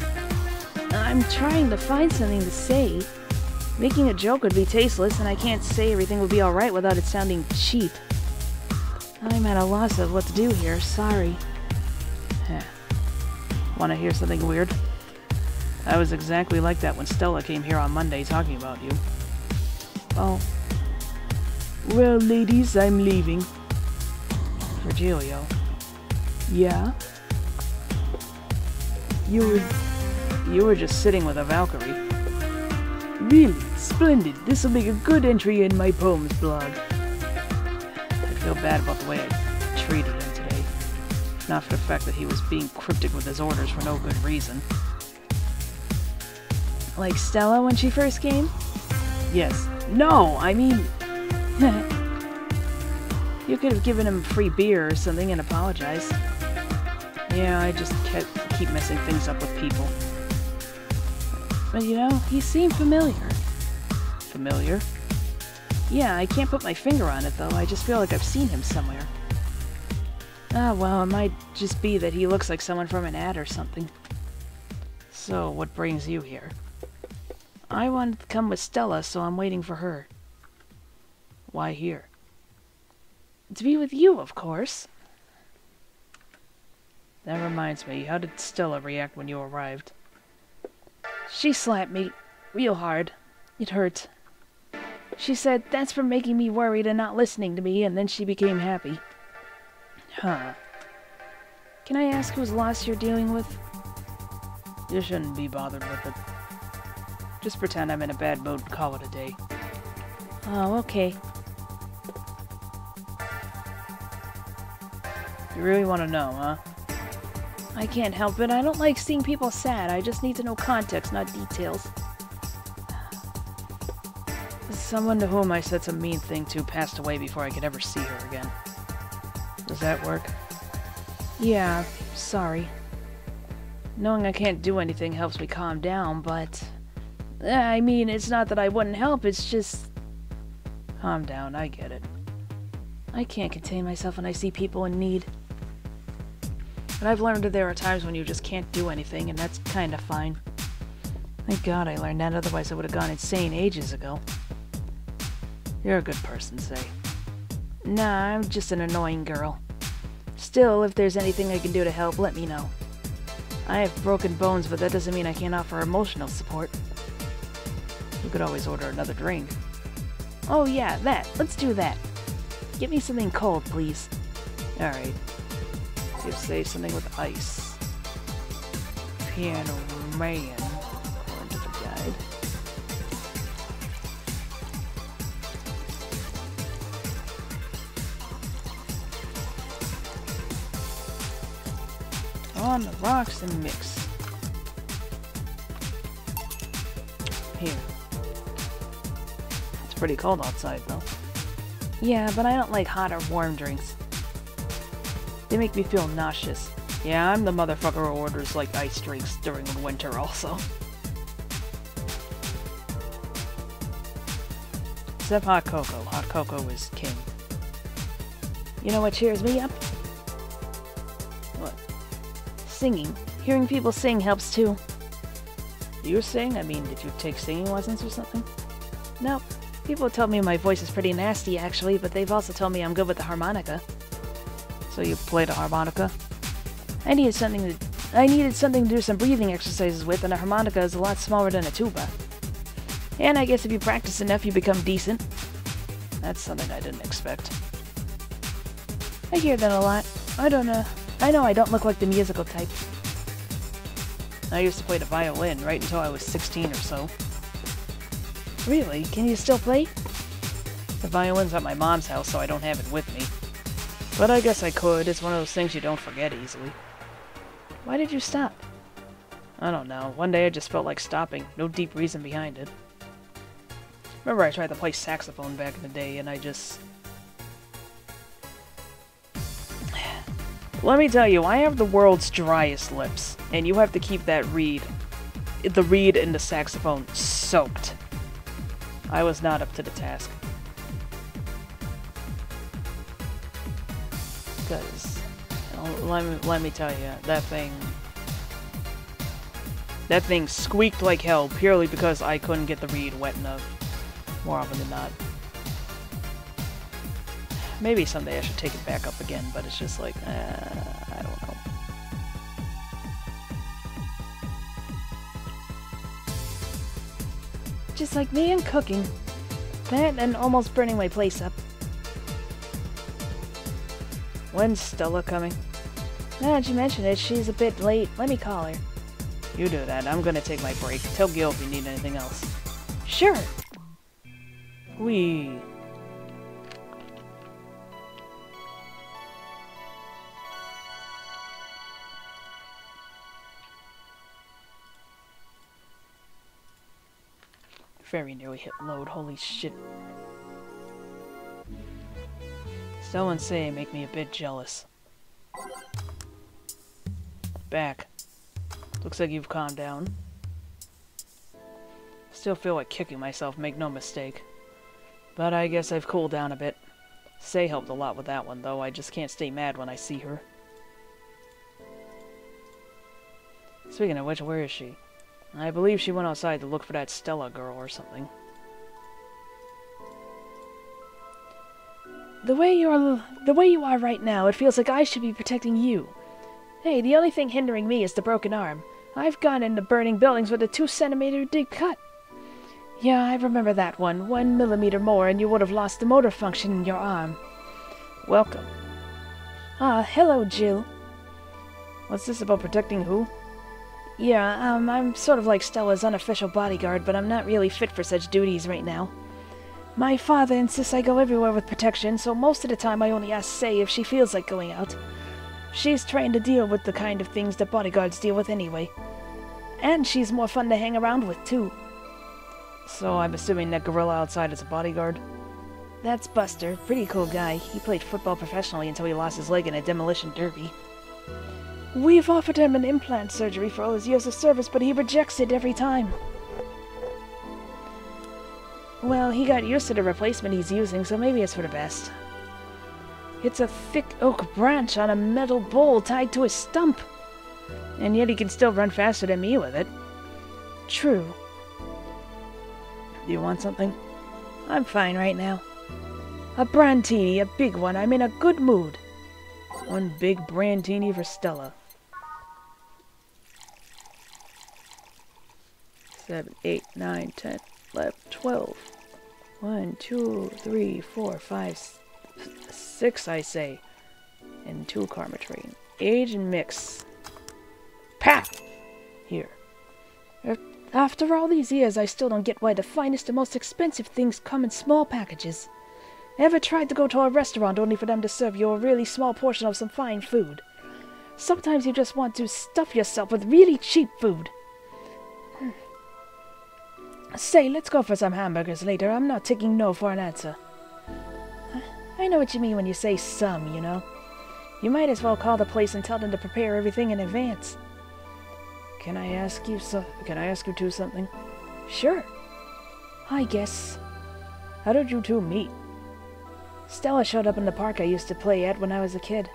I'm trying to find something to say. Making a joke would be tasteless, and I can't say everything would be alright without it sounding cheap. I'm at a loss of what to do here, sorry. Wanna hear something weird? I was exactly like that when Stella came here on Monday talking about you. Oh. Well, ladies, I'm leaving. Virgilio. Yeah? You were just sitting with a Valkyrie. Really? Splendid. This'll make a good entry in my poems blog. I feel bad about the way I treated him today. Not for the fact that he was being cryptic with his orders for no good reason. Like Stella when she first came? Yes. No, I mean... You could have given him free beer or something and apologized. Yeah, I just keep messing things up with people. But you know, he seemed familiar. Familiar? Yeah, I can't put my finger on it though, I just feel like I've seen him somewhere. Ah, well, it might just be that he looks like someone from an ad or something. So, what brings you here? I wanted to come with Stella, so I'm waiting for her. Why here? To be with you, of course. That reminds me, how did Stella react when you arrived? She slapped me real hard. It hurt. She said, "That's for making me worried and not listening to me," and then she became happy. Huh. Can I ask whose loss you're dealing with? You shouldn't be bothered with it. Just pretend I'm in a bad mood and call it a day. Oh, okay. You really want to know, huh? I can't help it. I don't like seeing people sad. I just need to know context, not details. Someone to whom I said some mean thing to passed away before I could ever see her again. Does that work? Yeah, sorry. Knowing I can't do anything helps me calm down, but... I mean, it's not that I wouldn't help, it's just... Calm down, I get it. I can't contain myself when I see people in need. But I've learned that there are times when you just can't do anything, and that's kinda fine. Thank God I learned that, otherwise I would have gone insane ages ago. You're a good person, Say. Nah, I'm just an annoying girl. Still, if there's anything I can do to help, let me know. I have broken bones, but that doesn't mean I can't offer emotional support. You could always order another drink. Oh yeah, that. Let's do that. Get me something cold, please. Alright. You say something with ice. Piano Man. According to the guide. On the rocks and mix. Here. It's pretty cold outside, though. Yeah, but I don't like hot or warm drinks. They make me feel nauseous. Yeah, I'm the motherfucker who orders, like, ice drinks during the winter, also. Except hot cocoa. Hot cocoa is king. You know what cheers me up? What? Singing. Hearing people sing helps too. You sing? I mean, did you take singing lessons or something? Nope. People have told me my voice is pretty nasty, actually, but they've also told me I'm good with the harmonica. So you play the harmonica? I needed something to do some breathing exercises with, and a harmonica is a lot smaller than a tuba. And I guess if you practice enough, you become decent. That's something I didn't expect. I hear that a lot. I know I don't look like the musical type. I used to play the violin right until I was 16 or so. Really? Can you still play? The violin's at my mom's house, so I don't have it with me. But I guess I could. It's one of those things you don't forget easily. Why did you stop? I don't know. One day I just felt like stopping. No deep reason behind it. Remember I tried to play saxophone back in the day, and I just... Let me tell you, I have the world's driest lips, and you have to keep that reed, the reed and the saxophone, soaked. I was not up to the task. Because, let me tell you, that thing squeaked like hell purely because I couldn't get the reed wet enough, more often than not. Maybe someday I should take it back up again, but it's just like, I don't know. Just like me and cooking. That and almost burning my place up. When's Stella coming? Now that you mention it, she's a bit late. Let me call her. You do that. I'm gonna take my break. Tell Gil if you need anything else. Sure. Whee. Very nearly hit load, holy shit. Stella and Say make me a bit jealous. Back. Looks like you've calmed down. Still feel like kicking myself, make no mistake. But I guess I've cooled down a bit. Say helped a lot with that one, though. I just can't stay mad when I see her. Speaking of which, where is she? I believe she went outside to look for that Stella girl or something. The way you are right now, it feels like I should be protecting you. Hey, the only thing hindering me is the broken arm. I've gone into burning buildings with a 2-centimeter deep cut. Yeah, I remember that one. 1 millimeter more and you would have lost the motor function in your arm. Welcome. Ah, hello, Jill. What's this about protecting who? Yeah, I'm sort of like Stella's unofficial bodyguard, but I'm not really fit for such duties right now. My father insists I go everywhere with protection, so most of the time I only ask Say if she feels like going out. She's trained to deal with the kind of things that bodyguards deal with anyway. And she's more fun to hang around with, too. So I'm assuming that gorilla outside is a bodyguard? That's Buster. Pretty cool guy. He played football professionally until he lost his leg in a demolition derby. We've offered him an implant surgery for all his years of service, but he rejects it every time. Well, he got used to the replacement he's using, so maybe it's for the best. It's a thick oak branch on a metal bowl tied to a stump. And yet he can still run faster than me with it. True. Do you want something? I'm fine right now. A brandini, a big one. I'm in a good mood. One big brandini for Stella. 7, 8, 9, 10, 11, 12. 1, 2, 3, 4, 5, 6, I say. And 2 karma train. Age and mix. Pah! Here. After all these years, I still don't get why the finest and most expensive things come in small packages. Ever tried to go to a restaurant only for them to serve you a really small portion of some fine food? Sometimes you just want to stuff yourself with really cheap food. Say, let's go for some hamburgers later. I'm not taking no for an answer. I know what you mean when you say some, you know. You might as well call the place and tell them to prepare everything in advance. Can I ask you two something? Sure. I guess. How did you two meet? Stella showed up in the park I used to play at when I was a kid.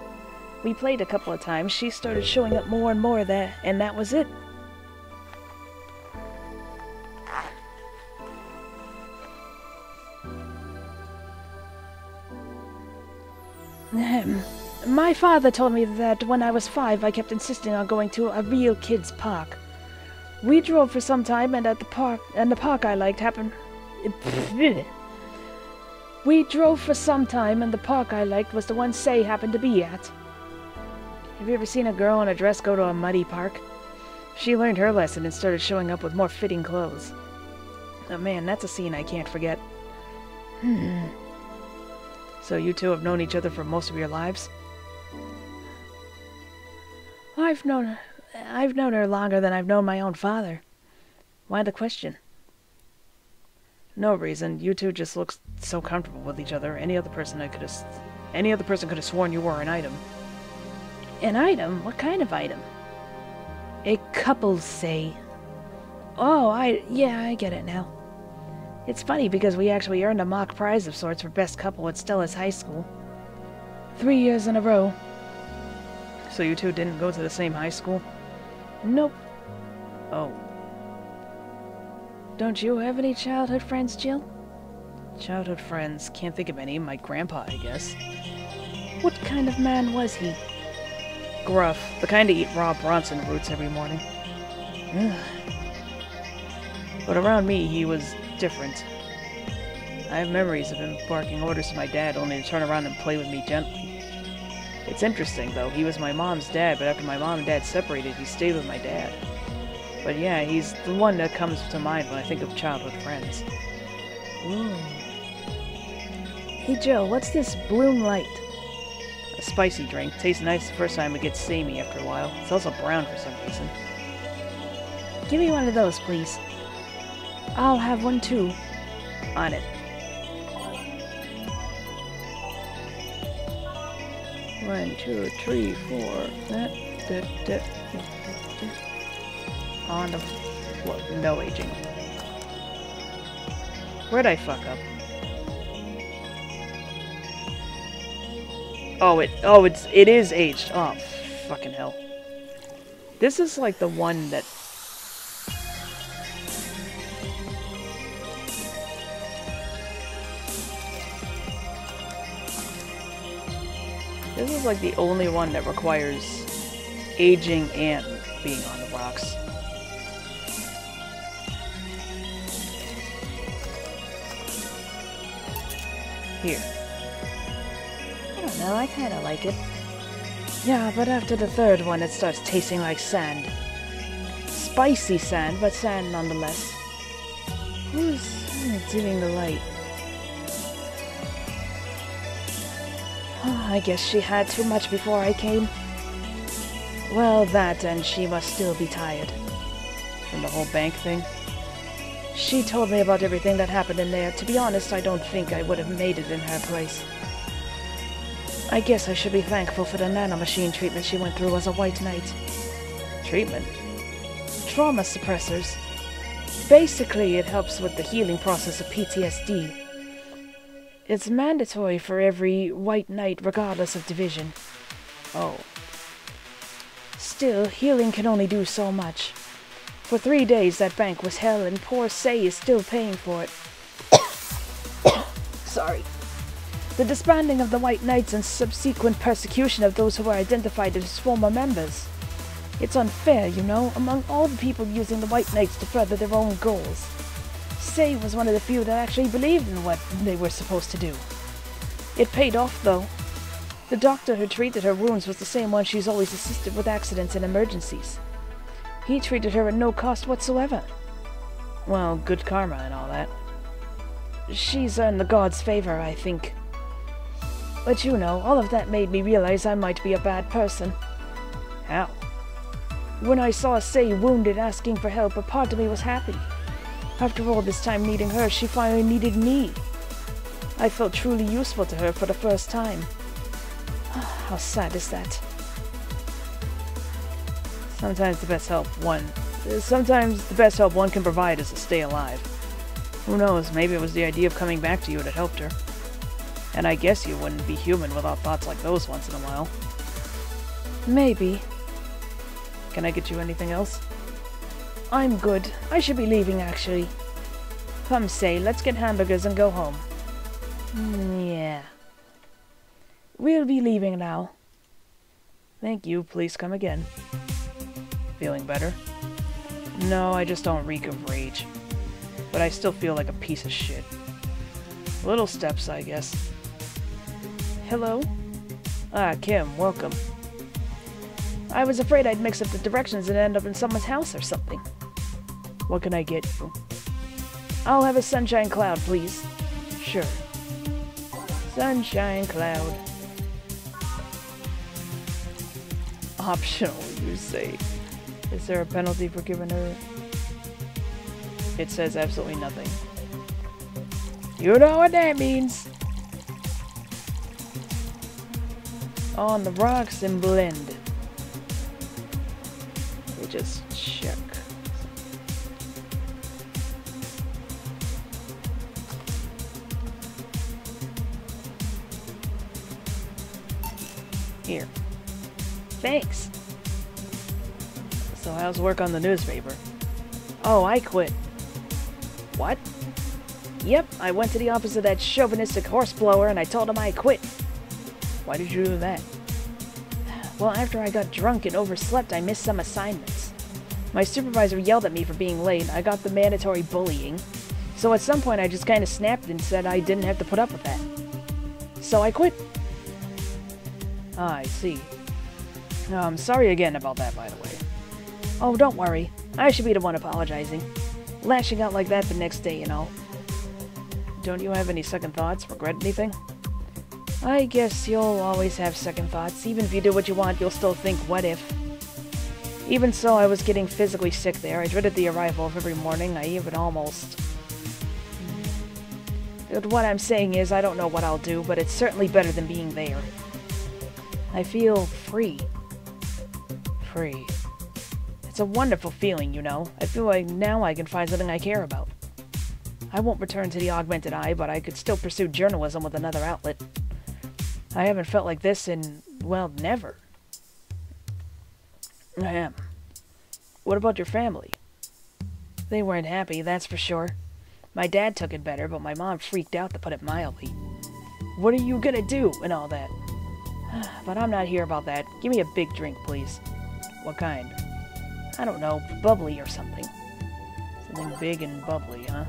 We played a couple of times. She started showing up more and more there, and that was it. My father told me that when I was 5, I kept insisting on going to a real kids' park. We drove for some time, and the park I liked happened. We drove for some time, and the park I liked was the one Say happened to be at. Have you ever seen a girl in a dress go to a muddy park? She learned her lesson and started showing up with more fitting clothes. Oh man, that's a scene I can't forget. So you two have known each other for most of your lives? I've known her longer than I've known my own father. Why the question? No reason. You two just look so comfortable with each other. Any other person could have sworn you were an item. An item? What kind of item? A couple, Say. Oh, yeah, I get it now. It's funny because we actually earned a mock prize of sorts for best couple at Stella's high school. 3 years in a row. So you two didn't go to the same high school? Nope. Oh. Don't you have any childhood friends, Jill? Childhood friends? Can't think of any. My grandpa, I guess. What kind of man was he? Gruff. The kind to eat raw Bronson roots every morning. But around me, he was different. I have memories of him barking orders to my dad only to turn around and play with me gently. It's interesting, though. He was my mom's dad, but after my mom and dad separated, he stayed with my dad. But yeah, he's the one that comes to mind when I think of childhood friends. Ooh. Hey, Jill, what's this Bloom Light? A spicy drink. Tastes nice the first time, it gets samey after a while. It's also brown for some reason. Give me one of those, please. I'll have one too. On it. 1, 2, 3, 4. On the floor. No aging. Where'd I fuck up? Oh, it is aged. Oh, fucking hell. This is like the one that... This is like the only one that requires aging and being on the rocks. Here. I don't know, I kinda like it. Yeah, but after the third one it starts tasting like sand. Spicy sand, but sand nonetheless. Who's dimming the light? Oh, I guess she had too much before I came. Well, that and she must still be tired. From the whole bank thing? She told me about everything that happened in there. To be honest, I don't think I would have made it in her place. I guess I should be thankful for the nanomachine treatment she went through as a White Knight. Treatment? Trauma suppressors. Basically, it helps with the healing process of PTSD. It's mandatory for every White Knight regardless of division. Oh. Still, healing can only do so much. For 3 days that bank was hell and poor Say is still paying for it. Sorry. The disbanding of the White Knights and subsequent persecution of those who were identified as former members. It's unfair, you know, among all the people using the White Knights to further their own goals. Say was one of the few that actually believed in what they were supposed to do. It paid off, though. The doctor who treated her wounds was the same one she's always assisted with accidents and emergencies. He treated her at no cost whatsoever. Well, good karma and all that. She's earned the gods' favor, I think. But you know, all of that made me realize I might be a bad person. How? When I saw Say wounded asking for help, a part of me was happy. After all this time needing her, she finally needed me. I felt truly useful to her for the first time. How sad is that? Sometimes the best help one can provide is to stay alive. Who knows, maybe it was the idea of coming back to you that helped her. And I guess you wouldn't be human without thoughts like those once in a while. Maybe. Can I get you anything else? I'm good. I should be leaving, actually. Come, Say, let's get hamburgers and go home. Yeah. We'll be leaving now. Thank you. Please come again. Feeling better? No, I just don't reek of rage. But I still feel like a piece of shit. Little steps, I guess. Hello? Ah, Kim, welcome. I was afraid I'd mix up the directions and end up in someone's house or something. What can I get you? I'll have a sunshine cloud, please. Sure. Sunshine cloud. Optional, you say. Is there a penalty for giving her... It says absolutely nothing. You know what that means. On the rocks and blend. Let me just check. Here. Thanks. So how's work on the newspaper? Oh, I quit. What? Yep, I went to the office of that chauvinistic horseblower and I told him I quit. Why did you do that? Well, after I got drunk and overslept, I missed some assignments. My supervisor yelled at me for being late. I got the mandatory bullying. So at some point I just kind of snapped and said I didn't have to put up with that. So I quit. Ah, I see. I'm sorry again about that, by the way. Oh, don't worry. I should be the one apologizing. Lashing out like that the next day, you know. Don't you have any second thoughts? Regret anything? I guess you'll always have second thoughts. Even if you do what you want, you'll still think, what if? Even so, I was getting physically sick there. I dreaded the arrival of every morning. I even almost... What I'm saying is, I don't know what I'll do, but it's certainly better than being there. I feel free. Free. It's a wonderful feeling, you know. I feel like now I can find something I care about. I won't return to the Augmented Eye, but I could still pursue journalism with another outlet. I haven't felt like this in, well, never. I am. What about your family? They weren't happy, that's for sure. My dad took it better, but my mom freaked out, to put it mildly. What are you gonna do, and all that? But I'm not here about that. Give me a big drink, please. What kind? I don't know, bubbly or something. Something big and bubbly, huh?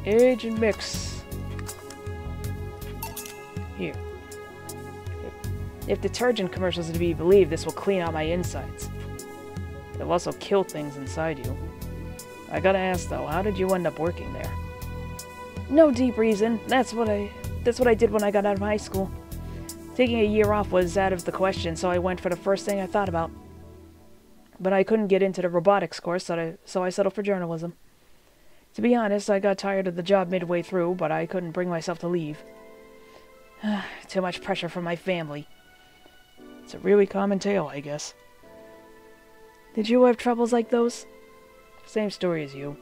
Age and mix. Here. If detergent commercials are to be believed, this will clean out my insides. It'll also kill things inside you. I gotta ask though, how did you end up working there? No deep reason. That's what I did when I got out of high school. Taking a year off was out of the question, so I went for the first thing I thought about. But I couldn't get into the robotics course, so I settled for journalism. To be honest, I got tired of the job midway through, but I couldn't bring myself to leave. Too much pressure from my family. It's a really common tale, I guess. Did you have troubles like those? Same story as you.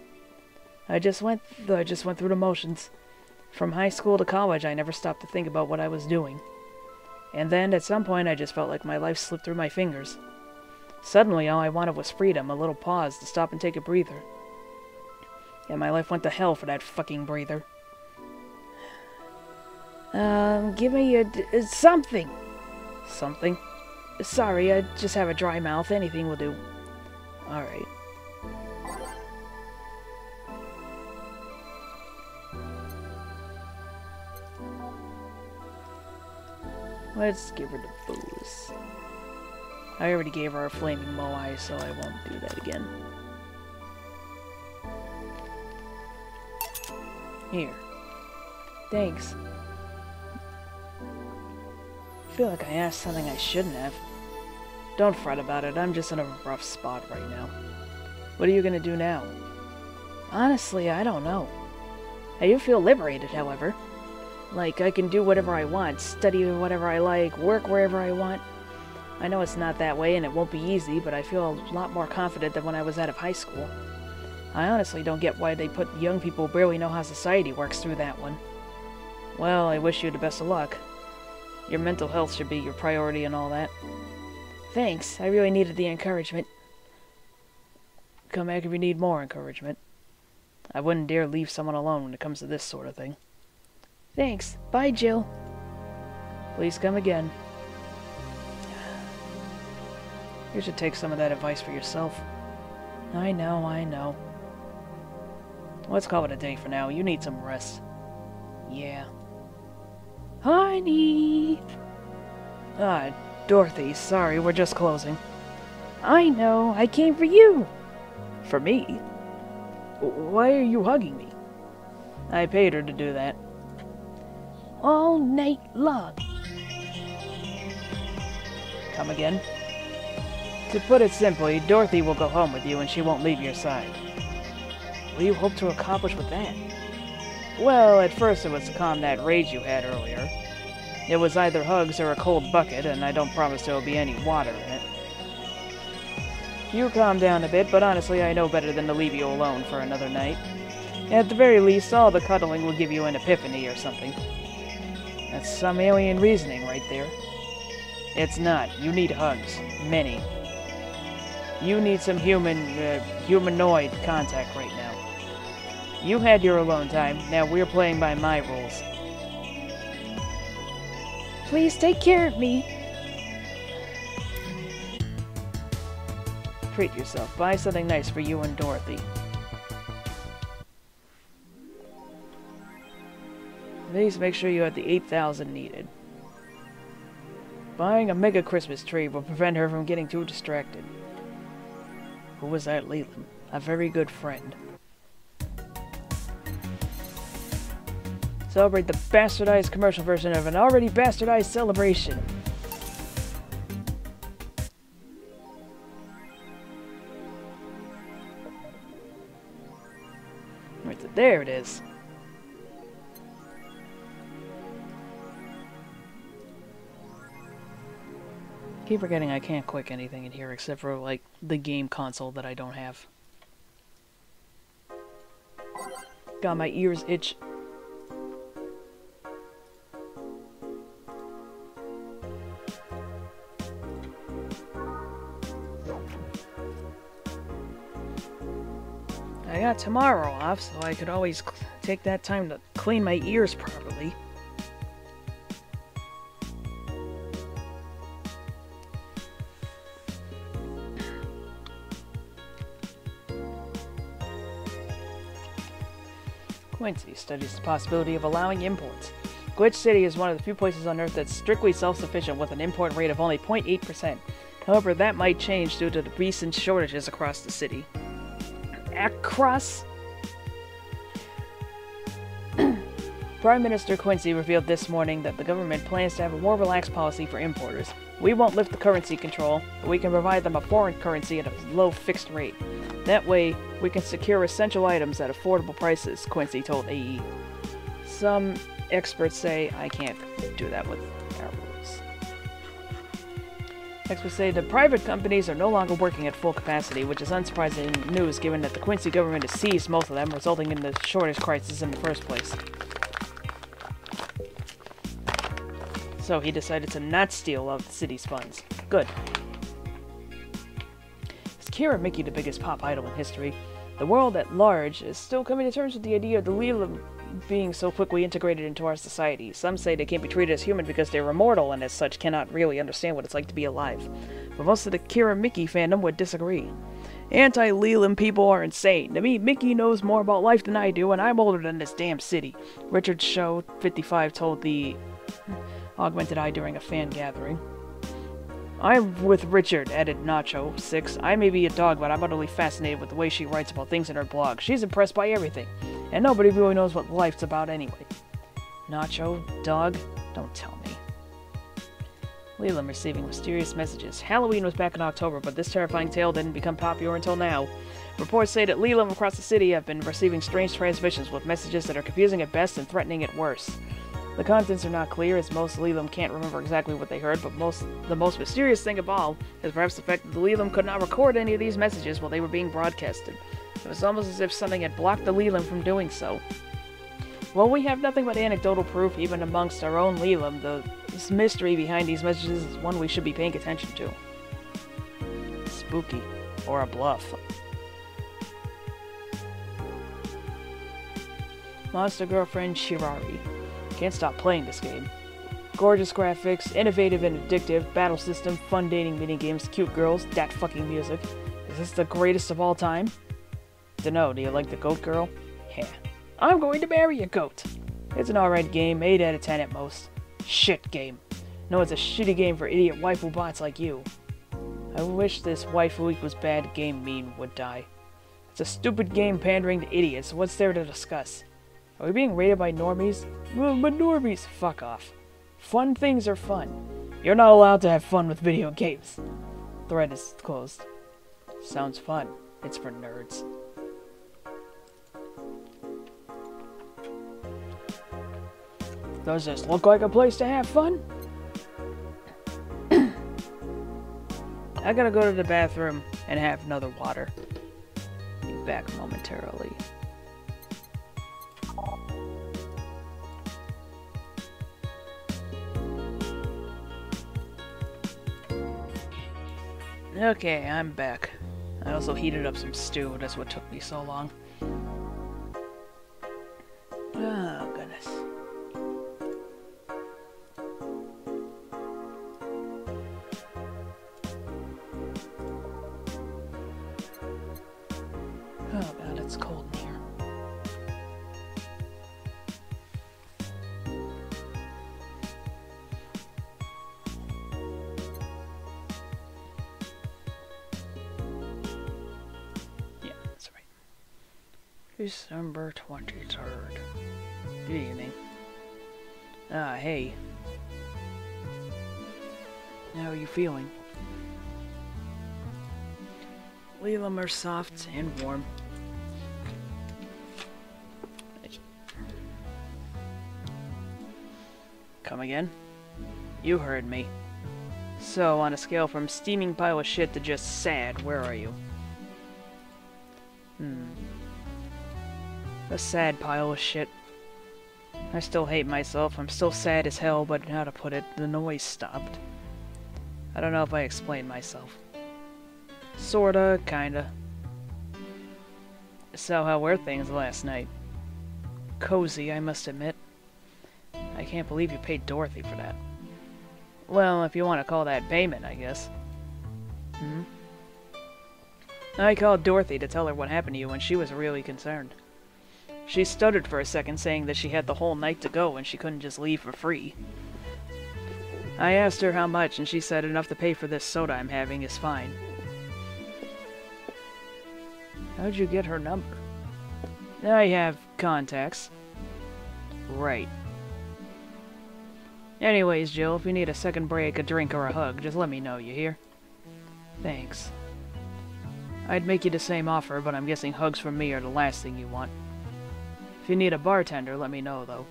I just went through the motions. From high school to college, I never stopped to think about what I was doing. And then, at some point, I just felt like my life slipped through my fingers. Suddenly, all I wanted was freedom, a little pause to stop and take a breather. And my life went to hell for that fucking breather. Give me something. Something? Sorry, I just have a dry mouth. Anything will do. Alright. Let's give her the booze. I already gave her a flaming moai, so I won't do that again. Here. Thanks. I feel like I asked something I shouldn't have. Don't fret about it, I'm just in a rough spot right now. What are you gonna do now? Honestly, I don't know. I do feel liberated, however. Like, I can do whatever I want, study whatever I like, work wherever I want. I know it's not that way and it won't be easy, but I feel a lot more confident than when I was out of high school. I honestly don't get why they put young people who barely know how society works through that one. Well, I wish you the best of luck. Your mental health should be your priority and all that. Thanks, I really needed the encouragement. Come back if you need more encouragement. I wouldn't dare leave someone alone when it comes to this sort of thing. Thanks. Bye, Jill. Please come again. You should take some of that advice for yourself. I know, I know. Let's call it a day for now. You need some rest. Yeah. Honey! Ah, Dorothy, sorry, we're just closing. I know, I came for you! For me? Why are you hugging me? I paid her to do that. All night long. Come again? To put it simply, Dorothy will go home with you and she won't leave your side. What do you hope to accomplish with that? Well, at first it was to calm that rage you had earlier. It was either hugs or a cold bucket, and I don't promise there will be any water in it. You calm down a bit, but honestly I know better than to leave you alone for another night. At the very least, all the cuddling will give you an epiphany or something. That's some alien reasoning right there. It's not. You need hugs. Many. You need some humanoid contact right now. You had your alone time, now we're playing by my rules. Please take care of me. Treat yourself. Buy something nice for you and Dorothy. Please make sure you have the 8,000 needed. Buying a mega Christmas tree will prevent her from getting too distracted. Who was that, Leland? A very good friend. Celebrate the bastardized commercial version of an already bastardized celebration. There it is. Keep forgetting I can't click anything in here except for, like, the game console that I don't have. God, my ears itch. I got tomorrow off, so I could always take that time to clean my ears properly. Quincy studies the possibility of allowing imports. Glitch City is one of the few places on Earth that's strictly self-sufficient with an import rate of only 0.8%. However, that might change due to the recent shortages across the city. Across? Prime Minister Quincy revealed this morning that the government plans to have a more relaxed policy for importers. We won't lift the currency control, but we can provide them a foreign currency at a low fixed rate. That way, we can secure essential items at affordable prices, Quincy told AE. Some experts say I can't do that with our rules. Experts say the private companies are no longer working at full capacity, which is unsurprising news given that the Quincy government has seized most of them, resulting in the shortage crisis in the first place. So he decided to not steal out the city's funds. Good. Is Kira Mickey the biggest pop idol in history? The world at large is still coming to terms with the idea of the Leela being so quickly integrated into our society. Some say they can't be treated as human because they're immortal and as such cannot really understand what it's like to be alive. But most of the Kira Mickey fandom would disagree. Anti-Leland people are insane. To me, Mickey knows more about life than I do, and I'm older than this damn city. Richard Show, 55, told the Augmented Eye during a fan gathering. I'm with Richard, added Nacho, 6. I may be a dog, but I'm utterly fascinated with the way she writes about things in her blog. She's impressed by everything, and nobody really knows what life's about anyway. Nacho, dog, don't tell me. Leland receiving mysterious messages. Halloween was back in October, but this terrifying tale didn't become popular until now. Reports say that Leland across the city have been receiving strange transmissions with messages that are confusing at best and threatening at worst. The contents are not clear, as most Leland can't remember exactly what they heard, but the most mysterious thing of all is perhaps the fact that the Leland could not record any of these messages while they were being broadcasted. It was almost as if something had blocked the Leland from doing so. While we have nothing but anecdotal proof, even amongst our own Leland, this mystery behind these messages is one we should be paying attention to. Spooky. Or a bluff. Monster Girlfriend Shirari. Can't stop playing this game. Gorgeous graphics, innovative and addictive, battle system, fun dating minigames, cute girls, dat fucking music. Is this the greatest of all time? Dunno, do you like the goat girl? Yeah. I'm going to marry a goat! It's an alright game, 8 out of 10 at most. Shit game. No, it's a shitty game for idiot waifu bots like you. I wish this waifu equals bad game meme would die. It's a stupid game pandering to idiots, what's there to discuss? Are we being rated by normies? Well, but normies, fuck off. Fun things are fun. You're not allowed to have fun with video games. Thread is closed. Sounds fun. It's for nerds. Does this look like a place to have fun? I gotta go to the bathroom and have another water. Be back momentarily. Okay, I'm back. I also heated up some stew, that's what took me so long. Oh, goodness. Oh god, it's cold in here. December 23rd. Good evening. Ah, hey. How are you feeling? Va-11 are soft and warm. Come again? You heard me. So, on a scale from steaming pile of shit to just sad, where are you? A sad pile of shit. I still hate myself. I'm still sad as hell, but how to put it, the noise stopped. I don't know if I explained myself. Sorta, kinda. So, how were things last night? Cozy, I must admit. I can't believe you paid Dorothy for that. Well, if you want to call that payment, I guess. I called Dorothy to tell her what happened to you, and she was really concerned. She stuttered for a second, saying that she had the whole night to go and she couldn't just leave for free. I asked her how much, and she said enough to pay for this soda I'm having is fine. How'd you get her number? I have contacts. Right. Anyways, Jill, if you need a second break, a drink, or a hug, just let me know, you hear? Thanks. I'd make you the same offer, but I'm guessing hugs from me are the last thing you want. If you need a bartender, let me know, though.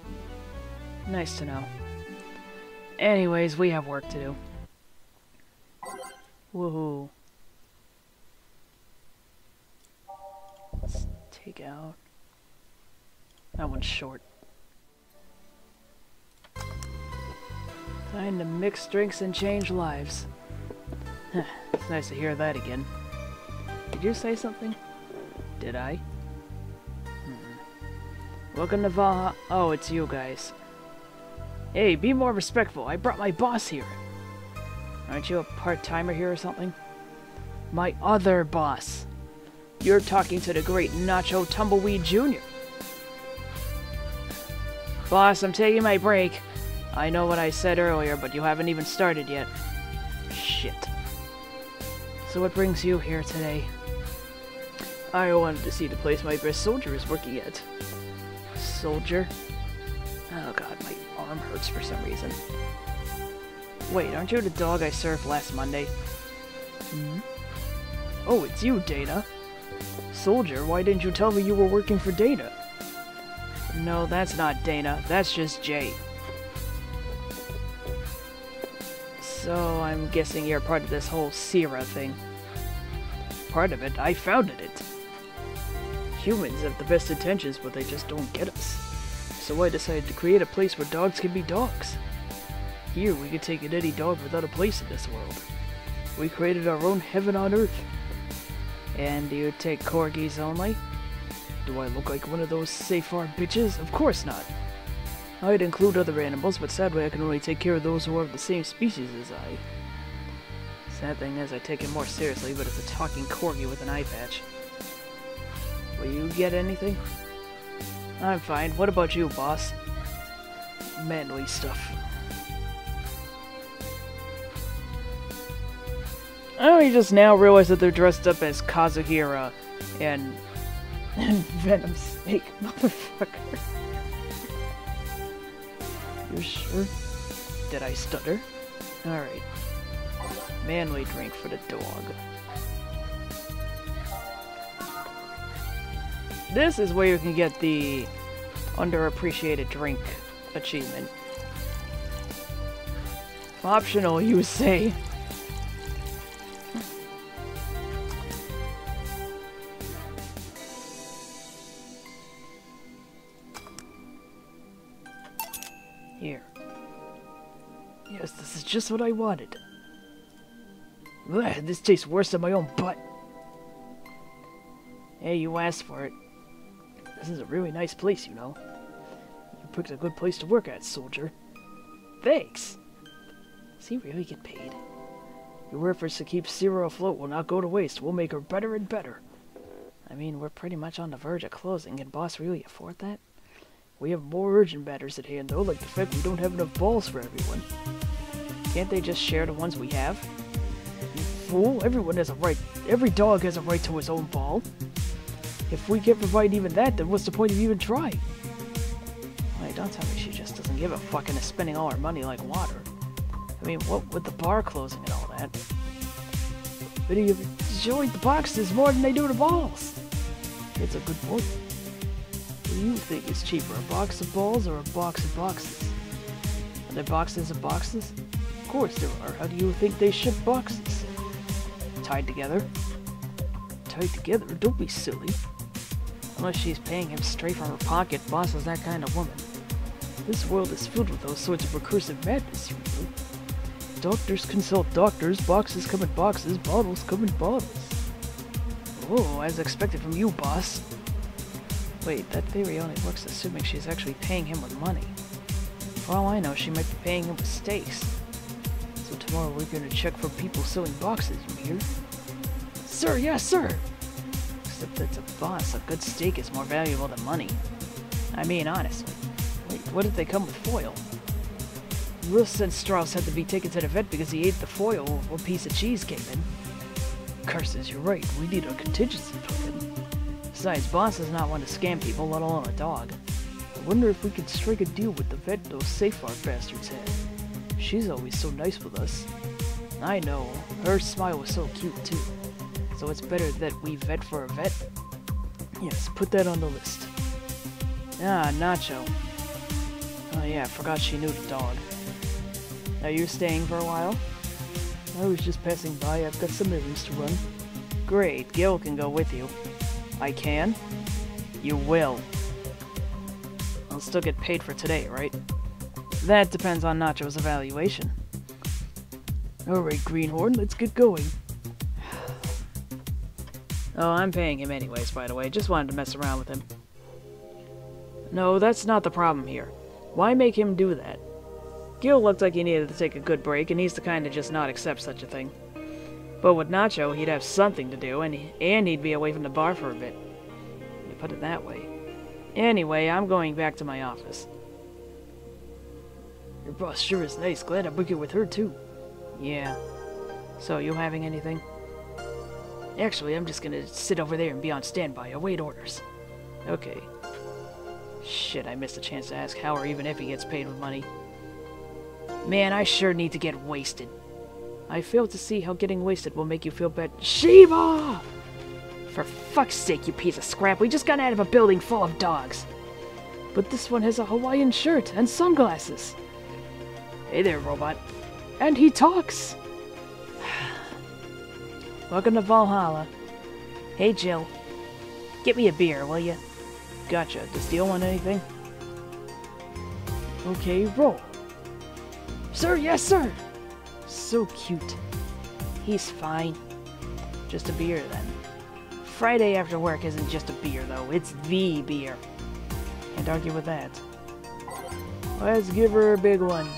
Nice to know. Anyways, we have work to do. Woohoo. Let's take out... That one's short. Time to mix drinks and change lives. It's nice to hear that again. Did you say something? Did I? Welcome to Va... Oh, it's you guys. Hey, be more respectful. I brought my boss here. Aren't you a part-timer here or something? My other boss. You're talking to the great Nacho Tumbleweed Jr. Boss, I'm taking my break. I know what I said earlier, but you haven't even started yet. Shit. So what brings you here today? I wanted to see the place my best soldier is working at. Soldier? Oh god, my arm hurts for some reason. Wait, aren't you the dog I served last Monday? Oh, it's you, Dana. Soldier, why didn't you tell me you were working for Dana? No, that's not Dana. That's just Jay. So, I'm guessing you're part of this whole Sierra thing. Part of it? I founded it. Humans have the best intentions, but they just don't get us. So I decided to create a place where dogs can be dogs. Here, we can take in any dog without a place in this world. We created our own heaven on earth. And do you take corgis only? Do I look like one of those safe-farm bitches? Of course not. I'd include other animals, but sadly I can only take care of those who are of the same species as I. Sad thing is, I take it more seriously, but it's a talking corgi with an eye patch. Will you get anything? I'm fine. What about you, boss? Manly stuff. I only just now realized that they're dressed up as Kazuhira and Venom Snake, motherfucker. You sure? Did I stutter? Alright. Manly drink for the dog. This is where you can get the underappreciated drink achievement. Optional, you say? Here. Yes, this is just what I wanted. Ugh, this tastes worse than my own butt. Hey, you asked for it. This is a really nice place, you know. You picked a good place to work at, soldier. Thanks! Does he really get paid? Your efforts to keep Zero afloat will not go to waste. We'll make her better and better. I mean, we're pretty much on the verge of closing. Can Boss really afford that? We have more urgent matters at hand, though, like the fact we don't have enough balls for everyone. Can't they just share the ones we have? You fool! Everyone has a right. Every dog has a right to his own ball. If we can't provide even that, then what's the point of even trying? Wait, don't tell me she just just doesn't give a fuck and is spending all her money like water. I mean, what with the bar closing and all that? But you enjoy the boxes more than they do the balls. It's a good point. What do you think is cheaper, a box of balls or a box of boxes? Are there boxes of boxes? Of course there are. How do you think they ship boxes? Tied together? Tied together? Don't be silly. Unless she's paying him straight from her pocket, Boss is that kind of woman. This world is filled with those sorts of recursive madness, you know. Doctors consult doctors, boxes come in boxes, bottles come in bottles. Oh, as expected from you, boss. Wait, that theory only works assuming she's actually paying him with money. For all I know, she might be paying him with steaks. So tomorrow we're gonna check for people selling boxes, you hear? Sir, yes, sir! Except that's a boss, a good steak is more valuable than money. I mean, honestly. Wait, what if they come with foil? Russ said Strauss had to be taken to the vet because he ate the foil when a piece of cheese came in. Curses, you're right. We need a contingency plan. Besides, Boss is not one to scam people, let alone a dog. I wonder if we could strike a deal with the vet those Safeguard bastards had. She's always so nice with us. I know. Her smile was so cute, too. So it's better that we vet for a vet? Yes, put that on the list. Ah, Nacho. Oh yeah, I forgot she knew the dog. Are you staying for a while? I was just passing by. I've got some errands to run. Great. Gil can go with you. I can? You will. I'll still get paid for today, right? That depends on Nacho's evaluation. Alright, Greenhorn, let's get going. Oh, I'm paying him anyways, by the way. Just wanted to mess around with him. No, that's not the problem here. Why make him do that? Gil looked like he needed to take a good break, and he's the kind to just not accept such a thing. But with Nacho, he'd have something to do, and he'd be away from the bar for a bit. You put it that way. Anyway, I'm going back to my office. Your boss sure is nice. Glad I'm working with her, too. Yeah. So, you having anything? Actually, I'm just gonna sit over there and be on standby. Await orders. Okay. Shit, I missed a chance to ask how or even if he gets paid with money. Man, I sure need to get wasted. I fail to see how getting wasted will make you feel bad. Shiva! For fuck's sake, you piece of scrap. We just got out of a building full of dogs. But this one has a Hawaiian shirt and sunglasses. Hey there, robot. And he talks. Welcome to Valhalla. Hey, Jill. Get me a beer, will you? Gotcha. Does Steel want anything? Okay, roll. Sir, yes, sir! So cute. He's fine. Just a beer, then. Friday after work isn't just a beer, though. It's the beer. Can't argue with that. Let's give her a big one.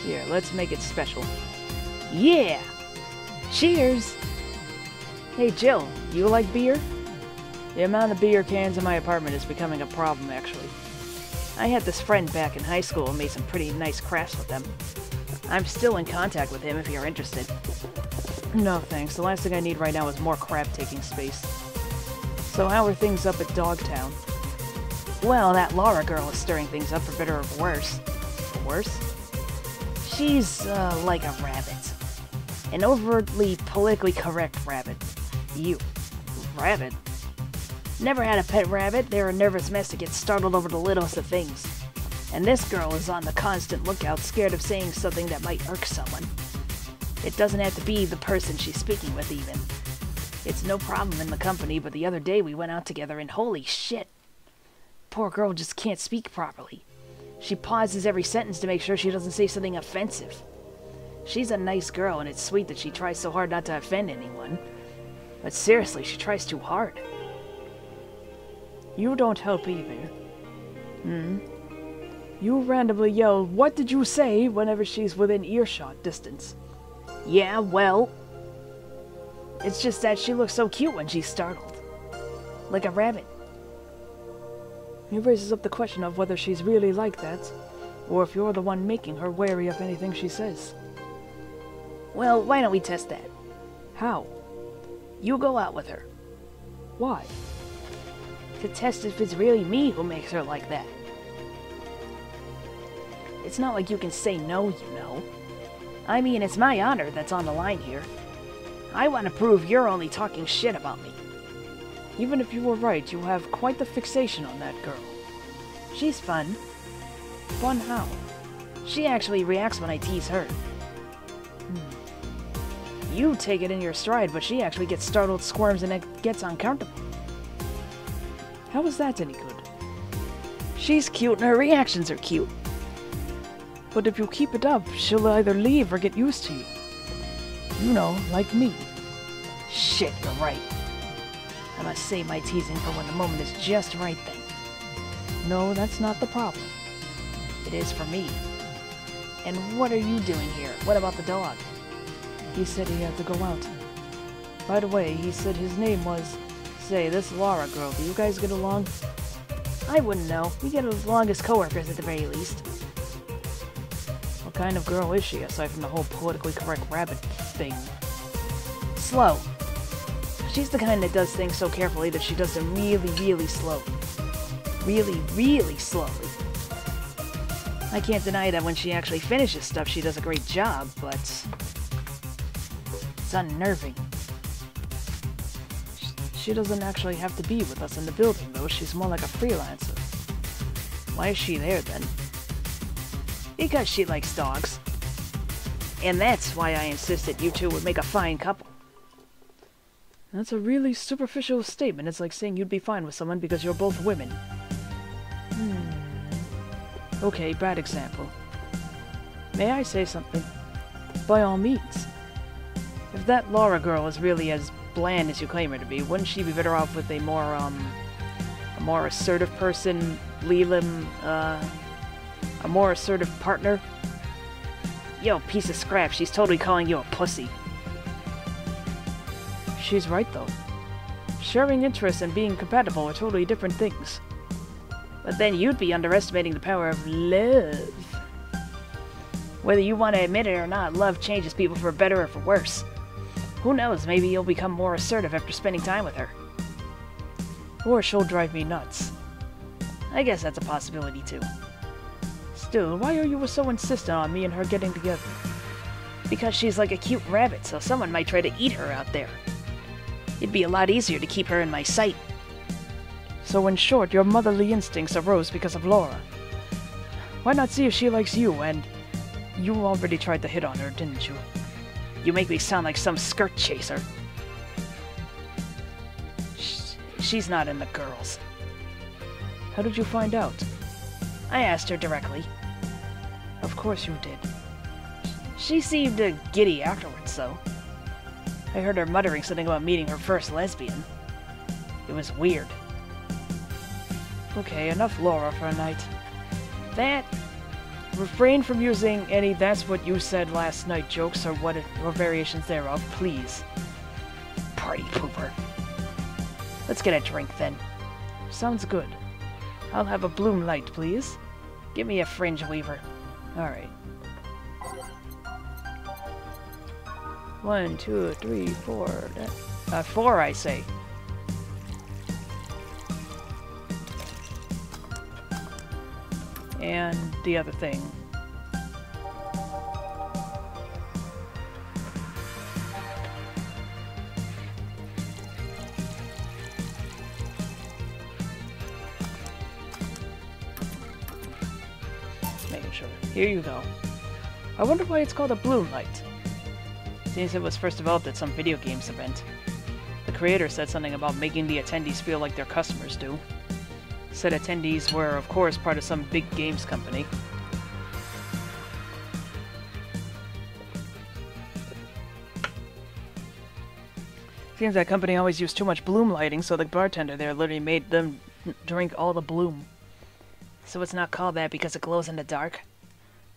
Here, let's make it special. Yeah! Cheers! Hey, Jill, you like beer? The amount of beer cans in my apartment is becoming a problem, actually. I had this friend back in high school and made some pretty nice crafts with them. I'm still in contact with him if you're interested. No, thanks. The last thing I need right now is more crap taking space. So how are things up at Dogtown? Well, that Laura girl is stirring things up for better or worse. For worse? She's, like a rabbit. An overtly politically correct rabbit. You. Rabbit? Never had a pet rabbit. They're a nervous mess that gets startled over the littlest of things. And this girl is on the constant lookout, scared of saying something that might irk someone. It doesn't have to be the person she's speaking with, even. It's no problem in the company, but the other day we went out together and holy shit! Poor girl just can't speak properly. She pauses every sentence to make sure she doesn't say something offensive. She's a nice girl, and it's sweet that she tries so hard not to offend anyone. But seriously, she tries too hard. You don't help either. You randomly yell, "What did you say?" whenever she's within earshot distance. Yeah, well... It's just that she looks so cute when she's startled. Like a rabbit. It raises up the question of whether she's really like that, or if you're the one making her wary of anything she says. Well, why don't we test that? How? You go out with her. Why? To test if it's really me who makes her like that. It's not like you can say no, you know. I mean, it's my honor that's on the line here. I want to prove you're only talking shit about me. Even if you were right, you have quite the fixation on that girl. She's fun. Fun how? She actually reacts when I tease her. You take it in your stride, but she actually gets startled, squirms, and it gets uncomfortable. How is that any good? She's cute and her reactions are cute. But if you keep it up, she'll either leave or get used to you. You know, like me. Shit, you're right. I must save my teasing for when the moment is just right then. No, that's not the problem. It is for me. And what are you doing here? What about the dog? He said he had to go out. By the way, he said his name was... Say, this Laura girl, do you guys get along? I wouldn't know. We get along as coworkers at the very least. What kind of girl is she, aside from the whole politically correct rabbit thing? Slow. She's the kind that does things so carefully that she does them really, really slowly. Really, really slowly. I can't deny that when she actually finishes stuff, she does a great job, but... it's unnerving. She doesn't actually have to be with us in the building, though. She's more like a freelancer. Why is she there, then? Because she likes dogs. And that's why I insisted you two would make a fine couple. That's a really superficial statement. It's like saying you'd be fine with someone because you're both women. Okay, bad example. May I say something? By all means. If that Laura girl is really as bland as you claim her to be, wouldn't she be better off with a more assertive person, a more assertive partner? Yo, piece of scrap, she's totally calling you a pussy. She's right, though. Sharing interests and being compatible are totally different things. But then you'd be underestimating the power of love. Whether you want to admit it or not, love changes people for better or for worse. Who knows, maybe you'll become more assertive after spending time with her. Or she'll drive me nuts. I guess that's a possibility, too. Still, why are you so insistent on me and her getting together? Because she's like a cute rabbit, so someone might try to eat her out there. It'd be a lot easier to keep her in my sight. So in short, your motherly instincts arose because of Laura. Why not see if she likes you, and... You already tried to hit on her, didn't you? You make me sound like some skirt chaser. She's not in the girls. How did you find out? I asked her directly. Of course you did. She seemed giddy afterwards, though. I heard her muttering something about meeting her first lesbian. It was weird. Okay, enough Laura for a night. That... Refrain from using any "that's what you said last night" jokes or variations thereof, please. Party pooper. Let's get a drink, then. Sounds good. I'll have a bloom light, please. Give me a fringe weaver. Alright. 1, 2, 3, 4... 4, I say. And the other thing. Making sure. Here you go. I wonder why it's called a bloom light. Seems it was first developed at some video games event. The creator said something about making the attendees feel like their customers do. Said attendees were, of course, part of some big games company. Seems that company always used too much bloom lighting, so the bartender there literally made them drink all the bloom. So it's not called that because it glows in the dark?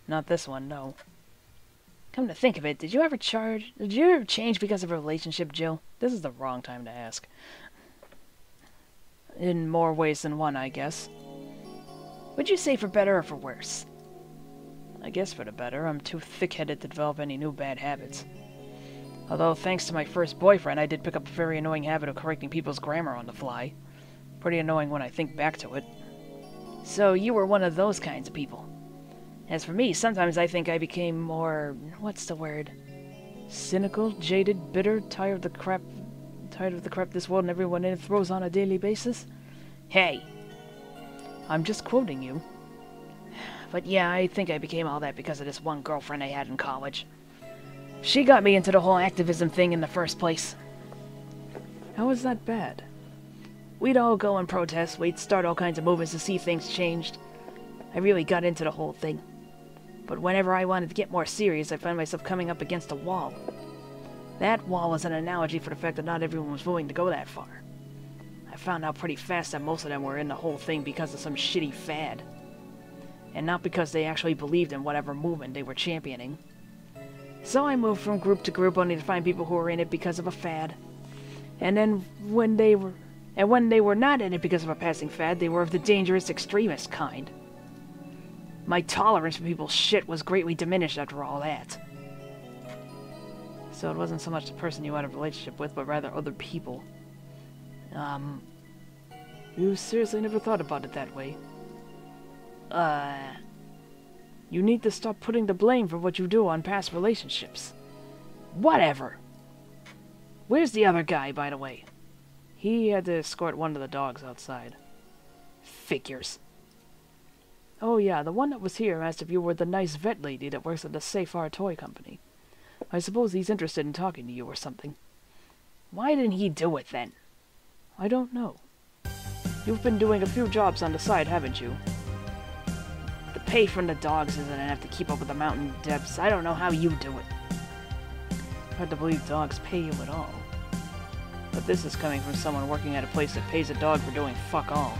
Not this one, no. Come to think of it, did you ever change because of a relationship, Jill? This is the wrong time to ask. In more ways than one, I guess. Would you say for better or for worse? I guess for the better. I'm too thick-headed to develop any new bad habits. Although, thanks to my first boyfriend, I did pick up a very annoying habit of correcting people's grammar on the fly. Pretty annoying when I think back to it. So you were one of those kinds of people. As for me, sometimes I think I became more... what's the word? Cynical, jaded, bitter, tired of the crap this world and everyone in it throws on a daily basis? Hey! I'm just quoting you. But yeah, I think I became all that because of this one girlfriend I had in college. She got me into the whole activism thing in the first place. How is that bad? We'd all go and protest, we'd start all kinds of movements to see things changed. I really got into the whole thing. But whenever I wanted to get more serious, I found myself coming up against a wall. That wall was an analogy for the fact that not everyone was willing to go that far. I found out pretty fast that most of them were in the whole thing because of some shitty fad. And not because they actually believed in whatever movement they were championing. So I moved from group to group only to find people who were in it because of a fad. And then when they were not in it because of a passing fad, they were of the dangerous extremist kind. My tolerance for people's shit was greatly diminished after all that. So it wasn't so much the person you had a relationship with, but rather other people. You seriously never thought about it that way? You need to stop putting the blame for what you do on past relationships. Whatever. Where's the other guy, by the way? He had to escort one of the dogs outside. Figures. Oh yeah, the one that was here asked if you were the nice vet lady that works at the Safar Toy Company. I suppose he's interested in talking to you or something. Why didn't he do it then? I don't know. You've been doing a few jobs on the side, haven't you? The pay from the dogs isn't enough to keep up with the mountain depths. I don't know how you do it. Hard to believe dogs pay you at all. But this is coming from someone working at a place that pays a dog for doing fuck all.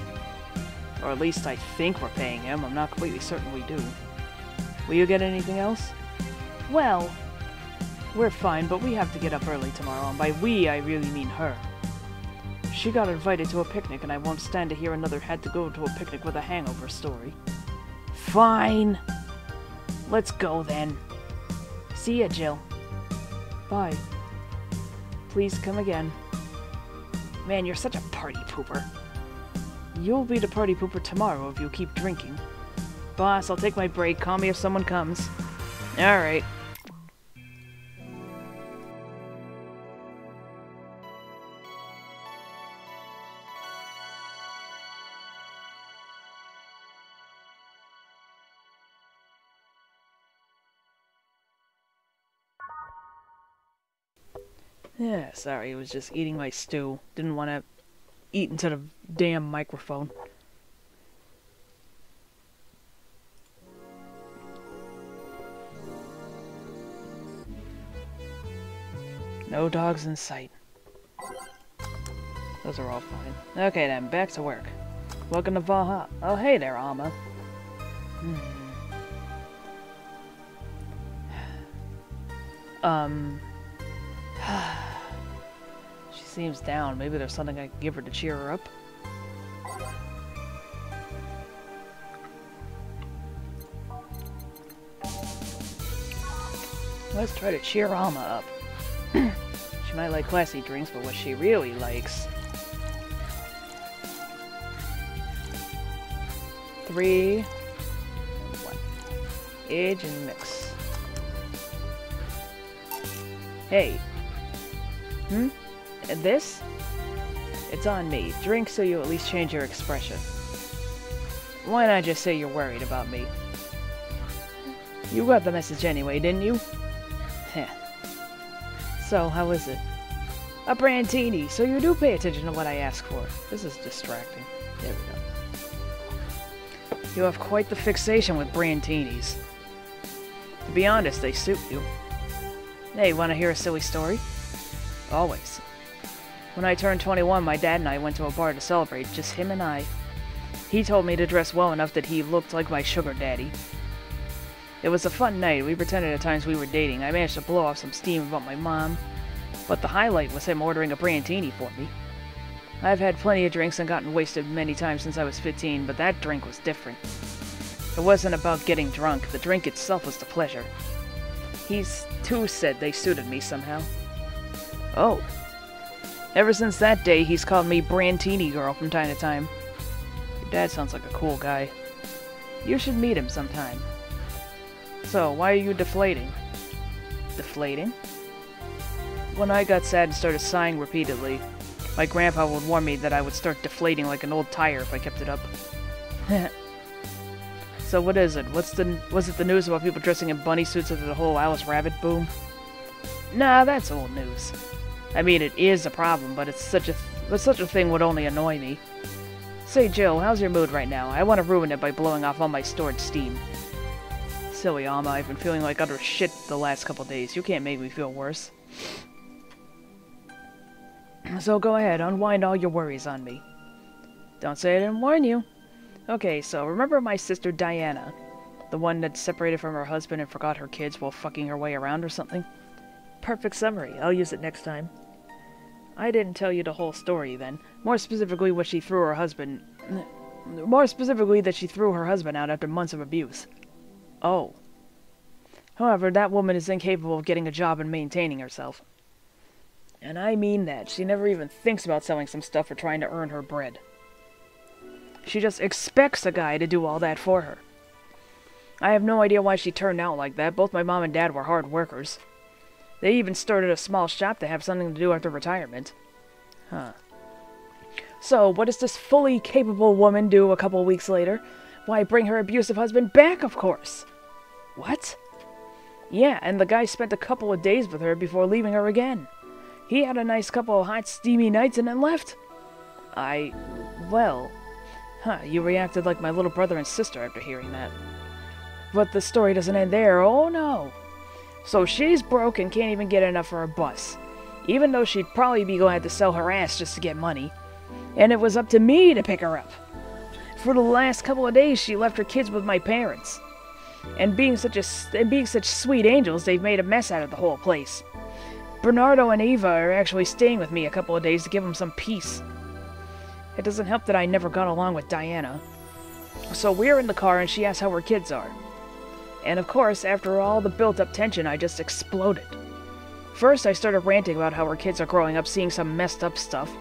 Or at least I think we're paying him. I'm not completely certain we do. Will you get anything else? Well, we're fine, but we have to get up early tomorrow, and by we, I really mean her. She got invited to a picnic, and I won't stand to hear another had to go to a picnic with a hangover story. Fine. Let's go then. See ya, Jill. Bye. Please come again. Man, you're such a party pooper. You'll be the party pooper tomorrow if you keep drinking. Boss, I'll take my break. Call me if someone comes. Alright. Yeah, sorry, I was just eating my stew. Didn't want to eat into the damn microphone. No dogs in sight. Those are all fine. Okay then, back to work. Welcome to Va-11. Oh, hey there, Alma. She seems down. Maybe there's something I can give her to cheer her up. Let's try to cheer Alma up. She might like classy drinks, but what she really likes... 3, 1. Age and mix. Hey. And this? It's on me. Drink so you at least change your expression. Why not just say you're worried about me? You got the message anyway, didn't you? Heh. So, how is it? A brandini, so you do pay attention to what I ask for. This is distracting. There we go. You have quite the fixation with brantinis. To be honest, they suit you. Hey, wanna hear a silly story? Always. When I turned 21, my dad and I went to a bar to celebrate, just him and I. He told me to dress well enough that he looked like my sugar daddy. It was a fun night. We pretended at times we were dating. I managed to blow off some steam about my mom, but the highlight was him ordering a brandini for me. I've had plenty of drinks and gotten wasted many times since I was 15, but that drink was different. It wasn't about getting drunk. The drink itself was the pleasure. He too said they suited me somehow. Oh. Ever since that day, he's called me Brantini Girl from time to time. Your dad sounds like a cool guy. You should meet him sometime. So, why are you deflating? Deflating? When I got sad and started sighing repeatedly, my grandpa would warn me that I would start deflating like an old tire if I kept it up. So what is it? Was it the news about people dressing in bunny suits after the whole Alice Rabbit boom? Nah, that's old news. I mean, it is a problem, but such a thing would only annoy me. Say, Jill, how's your mood right now? I want to ruin it by blowing off all my stored steam. Silly Alma, I've been feeling like utter shit the last couple days. You can't make me feel worse. So go ahead, unwind all your worries on me. Don't say I didn't warn you. Okay, so remember my sister Diana? The one that separated from her husband and forgot her kids while fucking her way around or something? Perfect summary. I'll use it next time. I didn't tell you the whole story then. More specifically, that she threw her husband out after months of abuse. Oh. However, that woman is incapable of getting a job and maintaining herself. And I mean that. She never even thinks about selling some stuff or trying to earn her bread. She just expects a guy to do all that for her. I have no idea why she turned out like that. Both my mom and dad were hard workers. They even started a small shop to have something to do after retirement. Huh. So, what does this fully capable woman do a couple weeks later? Why, bring her abusive husband back, of course. What? Yeah, and the guy spent a couple of days with her before leaving her again. He had a nice couple of hot, steamy nights and then left. Well... Huh, you reacted like my little brother and sister after hearing that. But the story doesn't end there, oh no. So she's broke and can't even get enough for a bus. Even though she'd probably be going to have to sell her ass just to get money. And it was up to me to pick her up. For the last couple of days, she left her kids with my parents. And being such sweet angels, they've made a mess out of the whole place. Bernardo and Eva are actually staying with me a couple of days to give them some peace. It doesn't help that I never got along with Diana. So we're in the car and she asks how her kids are. And of course, after all the built-up tension, I just exploded. First, I started ranting about how her kids are growing up seeing some messed up stuff.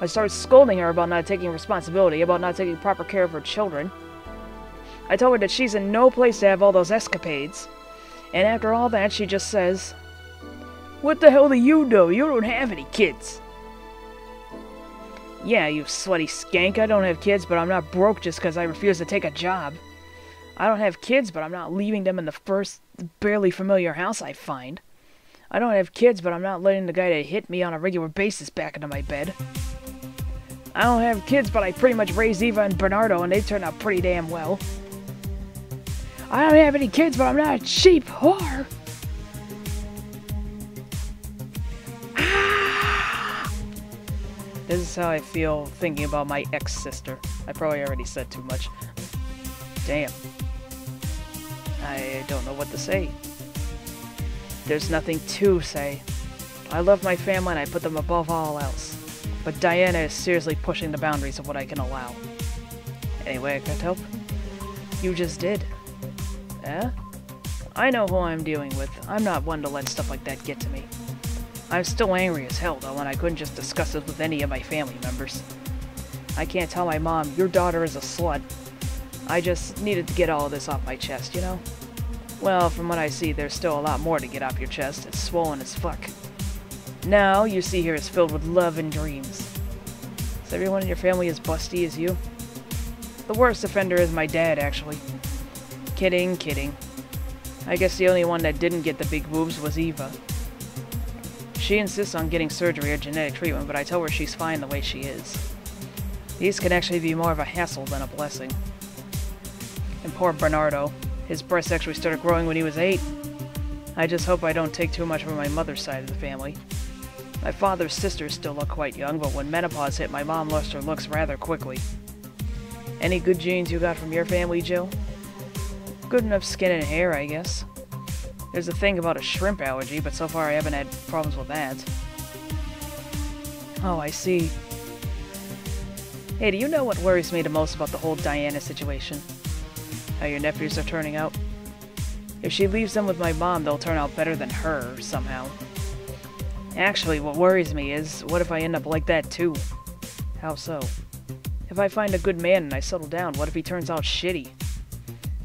I started scolding her about not taking responsibility, about not taking proper care of her children. I told her that she's in no place to have all those escapades. And after all that, she just says, "What the hell do you know? You don't have any kids." Yeah, you slutty skank, I don't have kids, but I'm not broke just because I refuse to take a job. I don't have kids, but I'm not leaving them in the first barely familiar house I find. I don't have kids, but I'm not letting the guy that hit me on a regular basis back into my bed. I don't have kids, but I pretty much raised Eva and Bernardo, and they turned out pretty damn well. I don't have any kids, but I'm not a cheap whore. This is how I feel thinking about my ex-sister. I probably already said too much. Damn. I don't know what to say. There's nothing to say. I love my family and I put them above all else. But Diana is seriously pushing the boundaries of what I can allow. Anyway, I can't help. You just did. Eh? I know who I'm dealing with. I'm not one to let stuff like that get to me. I'm still angry as hell, though, and I couldn't just discuss it with any of my family members. I can't tell my mom, your daughter is a slut. I just needed to get all of this off my chest, you know? Well, from what I see, there's still a lot more to get off your chest. It's swollen as fuck. Now, you see here is filled with love and dreams. Is everyone in your family as busty as you? The worst offender is my dad, actually. Kidding, kidding. I guess the only one that didn't get the big boobs was Eva. She insists on getting surgery or genetic treatment, but I tell her she's fine the way she is. These can actually be more of a hassle than a blessing. And poor Bernardo. His breasts actually started growing when he was 8. I just hope I don't take too much from my mother's side of the family. My father's sisters still look quite young, but when menopause hit, my mom lost her looks rather quickly. Any good genes you got from your family, Jill? Good enough skin and hair, I guess. There's a thing about a shrimp allergy, but so far I haven't had problems with that. Oh, I see. Hey, do you know what worries me the most about the whole Diana situation? How your nephews are turning out. If she leaves them with my mom, they'll turn out better than her, somehow. Actually, what worries me is, what if I end up like that too? How so? If I find a good man and I settle down, what if he turns out shitty?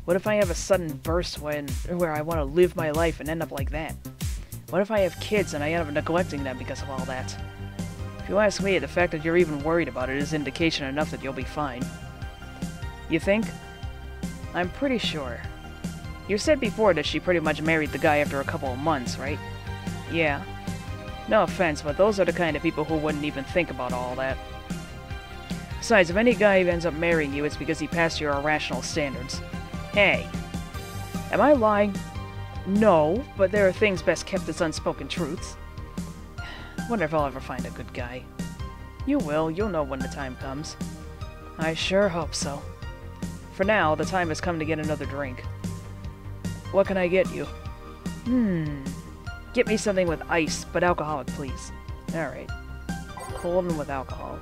What if I have a sudden burst where I want to live my life and end up like that? What if I have kids and I end up neglecting them because of all that? If you ask me, the fact that you're even worried about it is indication enough that you'll be fine. You think? I'm pretty sure. You said before that she pretty much married the guy after a couple of months, right? Yeah. No offense, but those are the kind of people who wouldn't even think about all that. Besides, if any guy ends up marrying you, it's because he passed your irrational standards. Hey. Am I lying? No, but there are things best kept as unspoken truths. Wonder if I'll ever find a good guy. You will, you'll know when the time comes. I sure hope so. For now, the time has come to get another drink. What can I get you? Get me something with ice, but alcoholic, please. Alright. Cold and with alcohol.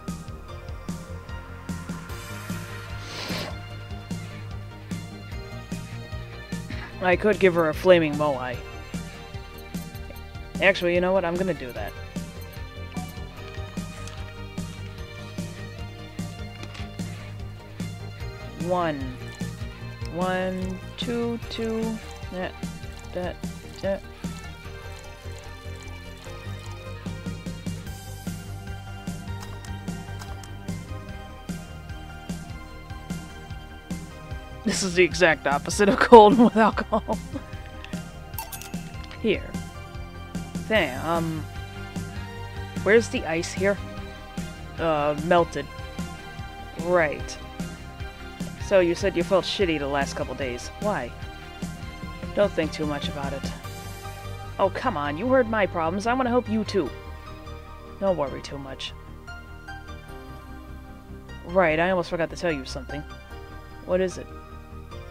I could give her a flaming moai. Actually, you know what? I'm gonna do that. One, two, that. This is the exact opposite of cold with alcohol. Here. There, where's the ice here? Melted. Right. So you said you felt shitty the last couple days. Why? Don't think too much about it. Oh, come on, you heard my problems. I want to help you too. Don't worry too much. Right, I almost forgot to tell you something. What is it?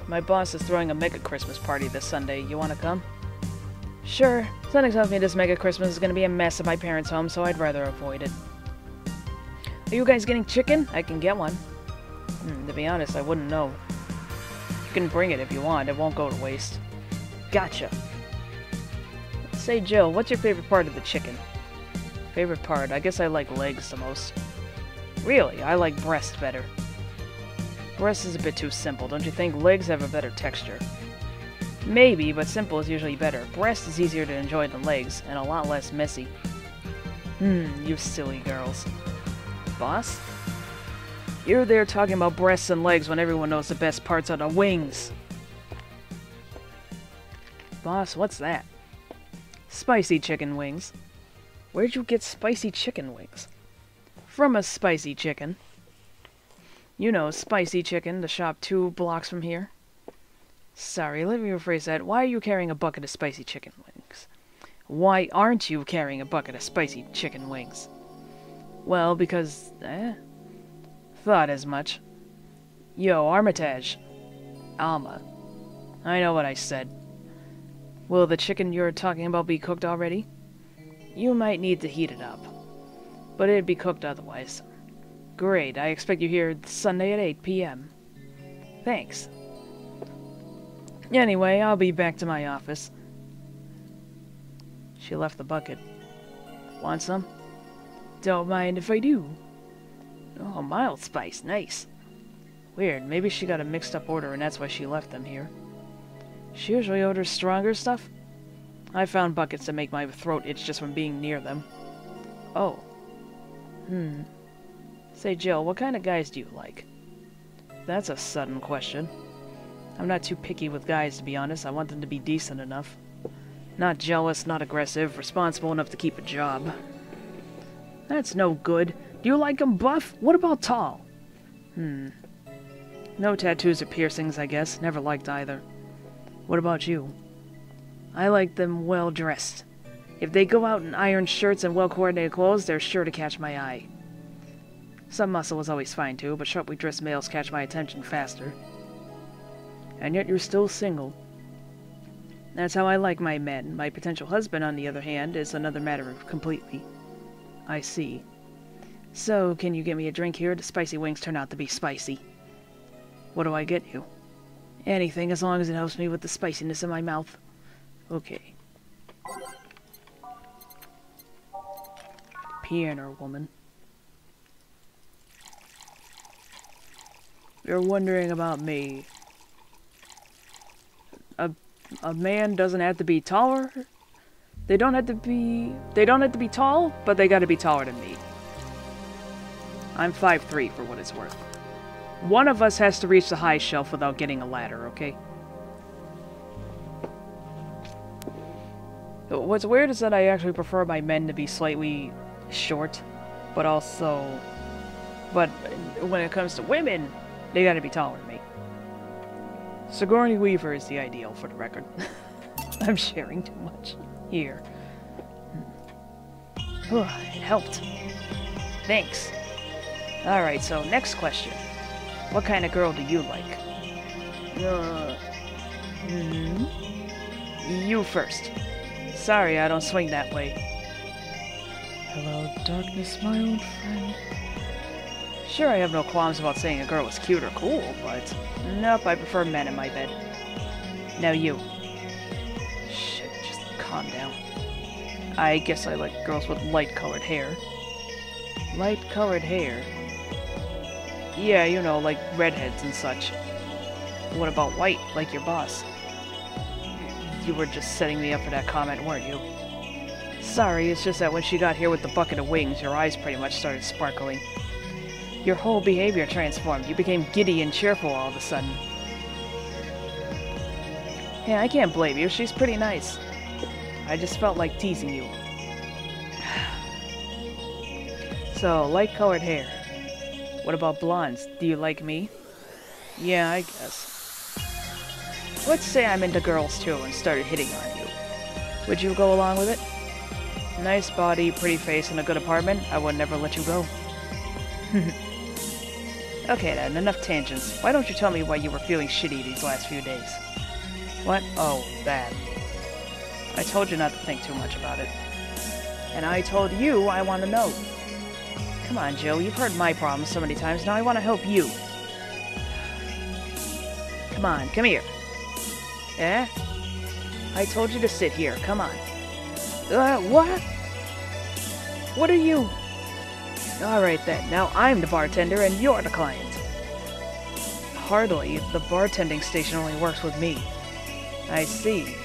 My boss is throwing a mega Christmas party this Sunday. You want to come? Sure. Something tells me this mega Christmas is going to be a mess at my parents' home, so I'd rather avoid it. Are you guys getting chicken? I can get one. To be honest, I wouldn't know. You can bring it if you want. It won't go to waste. Gotcha. Say, Jill, what's your favorite part of the chicken? Favorite part? I guess I like legs the most. Really? I like breast better. Breast is a bit too simple, don't you think? Legs have a better texture. Maybe, but simple is usually better. Breast is easier to enjoy than legs, and a lot less messy. You silly girls. Boss? You're there talking about breasts and legs when everyone knows the best parts are the wings. Boss, what's that? Spicy chicken wings. Where'd you get spicy chicken wings? From a spicy chicken. You know, Spicy Chicken, the shop 2 blocks from here. Sorry, let me rephrase that. Why are you carrying a bucket of spicy chicken wings? Why aren't you carrying a bucket of spicy chicken wings? Well, because... thought as much. Yo, Armitage. Alma. I know what I said. Will the chicken you're talking about be cooked already? You might need to heat it up. But it'd be cooked otherwise. Great, I expect you here Sunday at 8 p.m. Thanks. Anyway, I'll be back to my office. She left the bucket. Want some? Don't mind if I do. Oh, mild spice, nice. Weird, maybe she got a mixed up order and that's why she left them here. She usually orders stronger stuff? I found buckets that make my throat itch just from being near them. Oh. Say, Jill, what kind of guys do you like? That's a sudden question. I'm not too picky with guys, to be honest. I want them to be decent enough. Not jealous, not aggressive, responsible enough to keep a job. That's no good. Do you like them buff? What about tall? No tattoos or piercings, I guess. Never liked either. What about you? I like them well-dressed. If they go out in iron shirts and well-coordinated clothes, they're sure to catch my eye. Some muscle is always fine too, but sharply dressed males catch my attention faster. And yet you're still single. That's how I like my men. My potential husband, on the other hand, is another matter completely. I see. So, can you get me a drink here? The spicy wings turn out to be spicy. What do I get you? Anything, as long as it helps me with the spiciness in my mouth. Okay. piano woman. You're wondering about me. A man doesn't have to be taller. They don't have to be tall, but they gotta be taller than me. I'm 5'3" for what it's worth. One of us has to reach the high shelf without getting a ladder, okay? What's weird is that I actually prefer my men to be slightly short, but when it comes to women, they gotta be taller than me. Sigourney Weaver is the ideal, for the record. I'm sharing too much here. It helped. Thanks. Alright, so next question. What kind of girl do you like? You first. Sorry, I don't swing that way. Hello, darkness, my old friend. Sure, I have no qualms about saying a girl is cute or cool, but... Nope, I prefer men in my bed. Now you. Shit, just calm down. I guess I like girls with light-colored hair. Light-colored hair? Yeah, you know, like redheads and such. What about white, like your boss? You were just setting me up for that comment, weren't you? Sorry, it's just that when she got here with the bucket of wings, your eyes pretty much started sparkling. Your whole behavior transformed. You became giddy and cheerful all of a sudden. Yeah, I can't blame you. She's pretty nice. I just felt like teasing you. So, light-colored hair. What about blondes? Do you like me? Yeah, I guess. Let's say I'm into girls too and started hitting on you. Would you go along with it? Nice body, pretty face, and a good apartment? I would never let you go. Okay then, enough tangents. Why don't you tell me why you were feeling shitty these last few days? What? Oh, that. I told you not to think too much about it. And I told you I want to know. Come on, Joe, you've heard my problems so many times, now I want to help you. Come on, come here. Eh? I told you to sit here, come on. What? What are you... Alright then, now I'm the bartender and you're the client. Hardly. The bartending station only works with me. I see.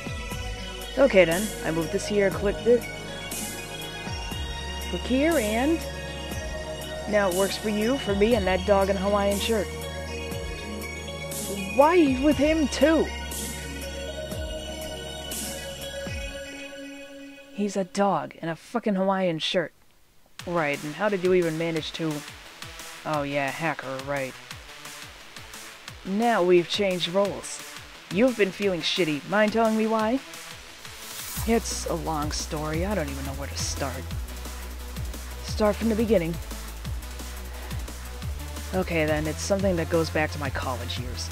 Okay then, I move this here, click this. Click here and... Now it works for you, for me, and that dog in a Hawaiian shirt. Why with him too? He's a dog in a fucking Hawaiian shirt. Right, and how did you even manage to... Oh yeah, hacker, right. Now we've changed roles. You've been feeling shitty. Mind telling me why? It's a long story. I don't even know where to start. Start from the beginning. Okay then, it's something that goes back to my college years.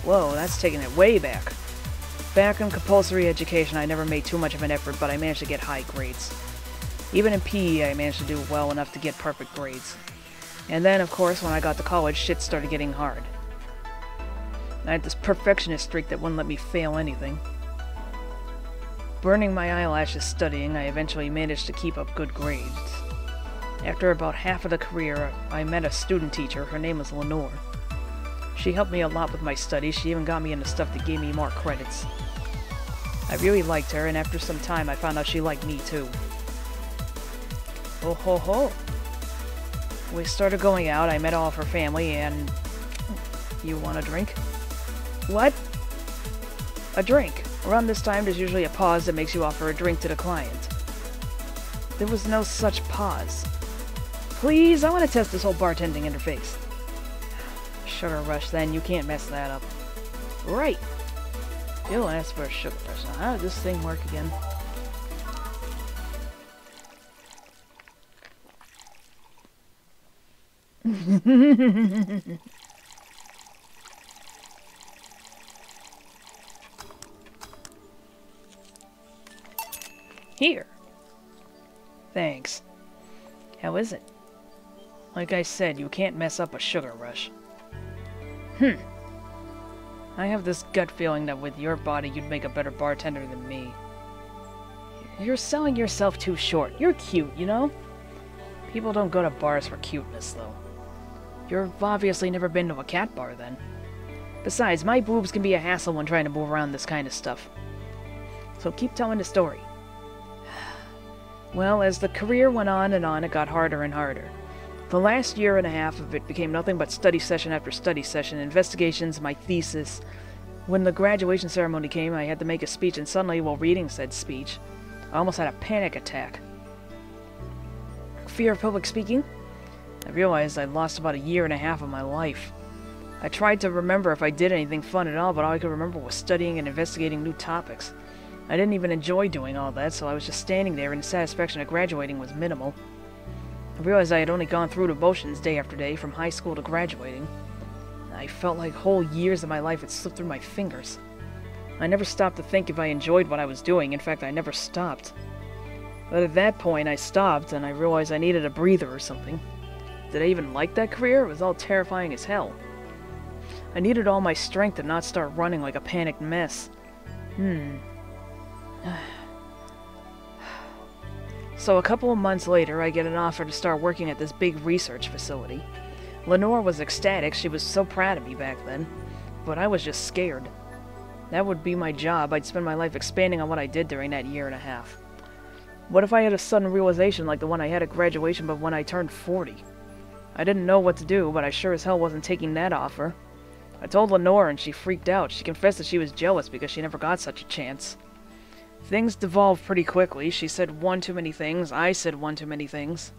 Whoa, that's taking it way back. Back in compulsory education, I never made too much of an effort, but I managed to get high grades. Even in PE, I managed to do well enough to get perfect grades. And then, of course, when I got to college, shit started getting hard. I had this perfectionist streak that wouldn't let me fail anything. Burning my eyelashes studying, I eventually managed to keep up good grades. After about half of the career, I met a student teacher. Her name was Lenore. She helped me a lot with my studies. She even got me into stuff that gave me more credits. I really liked her, and after some time, I found out she liked me too. Oh ho ho! We started going out, I met all of her family, and... You want a drink? What? A drink. Around this time, there's usually a pause that makes you offer a drink to the client. There was no such pause. Please, I want to test this whole bartending interface. Sugar rush, then. You can't mess that up. Right. You'll ask for a sugar rush. Now, how does this thing work again? Here. Thanks. How is it? Like I said, you can't mess up a sugar rush. I have this gut feeling that with your body, you'd make a better bartender than me. You're selling yourself too short. You're cute, you know? People don't go to bars for cuteness, though. You've obviously never been to a cat bar, then. Besides, my boobs can be a hassle when trying to move around this kind of stuff. So keep telling the story. Well, as the career went on, it got harder and harder. The last year and a half of it became nothing but study session after study session, investigations, my thesis. When the graduation ceremony came, I had to make a speech, and suddenly, while reading said speech, I almost had a panic attack. Fear of public speaking? I realized I'd lost about a year and a half of my life. I tried to remember if I did anything fun at all, but all I could remember was studying and investigating new topics. I didn't even enjoy doing all that, so I was just standing there, and the satisfaction of graduating was minimal. I realized I had only gone through the motions day after day, from high school to graduating. I felt like whole years of my life had slipped through my fingers. I never stopped to think if I enjoyed what I was doing. In fact, I never stopped. But at that point, I stopped, and I realized I needed a breather or something. Did I even like that career? It was all terrifying as hell. I needed all my strength to not start running like a panicked mess. So a couple of months later, I get an offer to start working at this big research facility. Lenore was ecstatic. She was so proud of me back then. But I was just scared. That would be my job. I'd spend my life expanding on what I did during that year and a half. What if I had a sudden realization like the one I had at graduation but when I turned 40? I didn't know what to do, but I sure as hell wasn't taking that offer. I told Lenore and she freaked out. She confessed that she was jealous because she never got such a chance. Things devolved pretty quickly. She said one too many things. I said one too many things.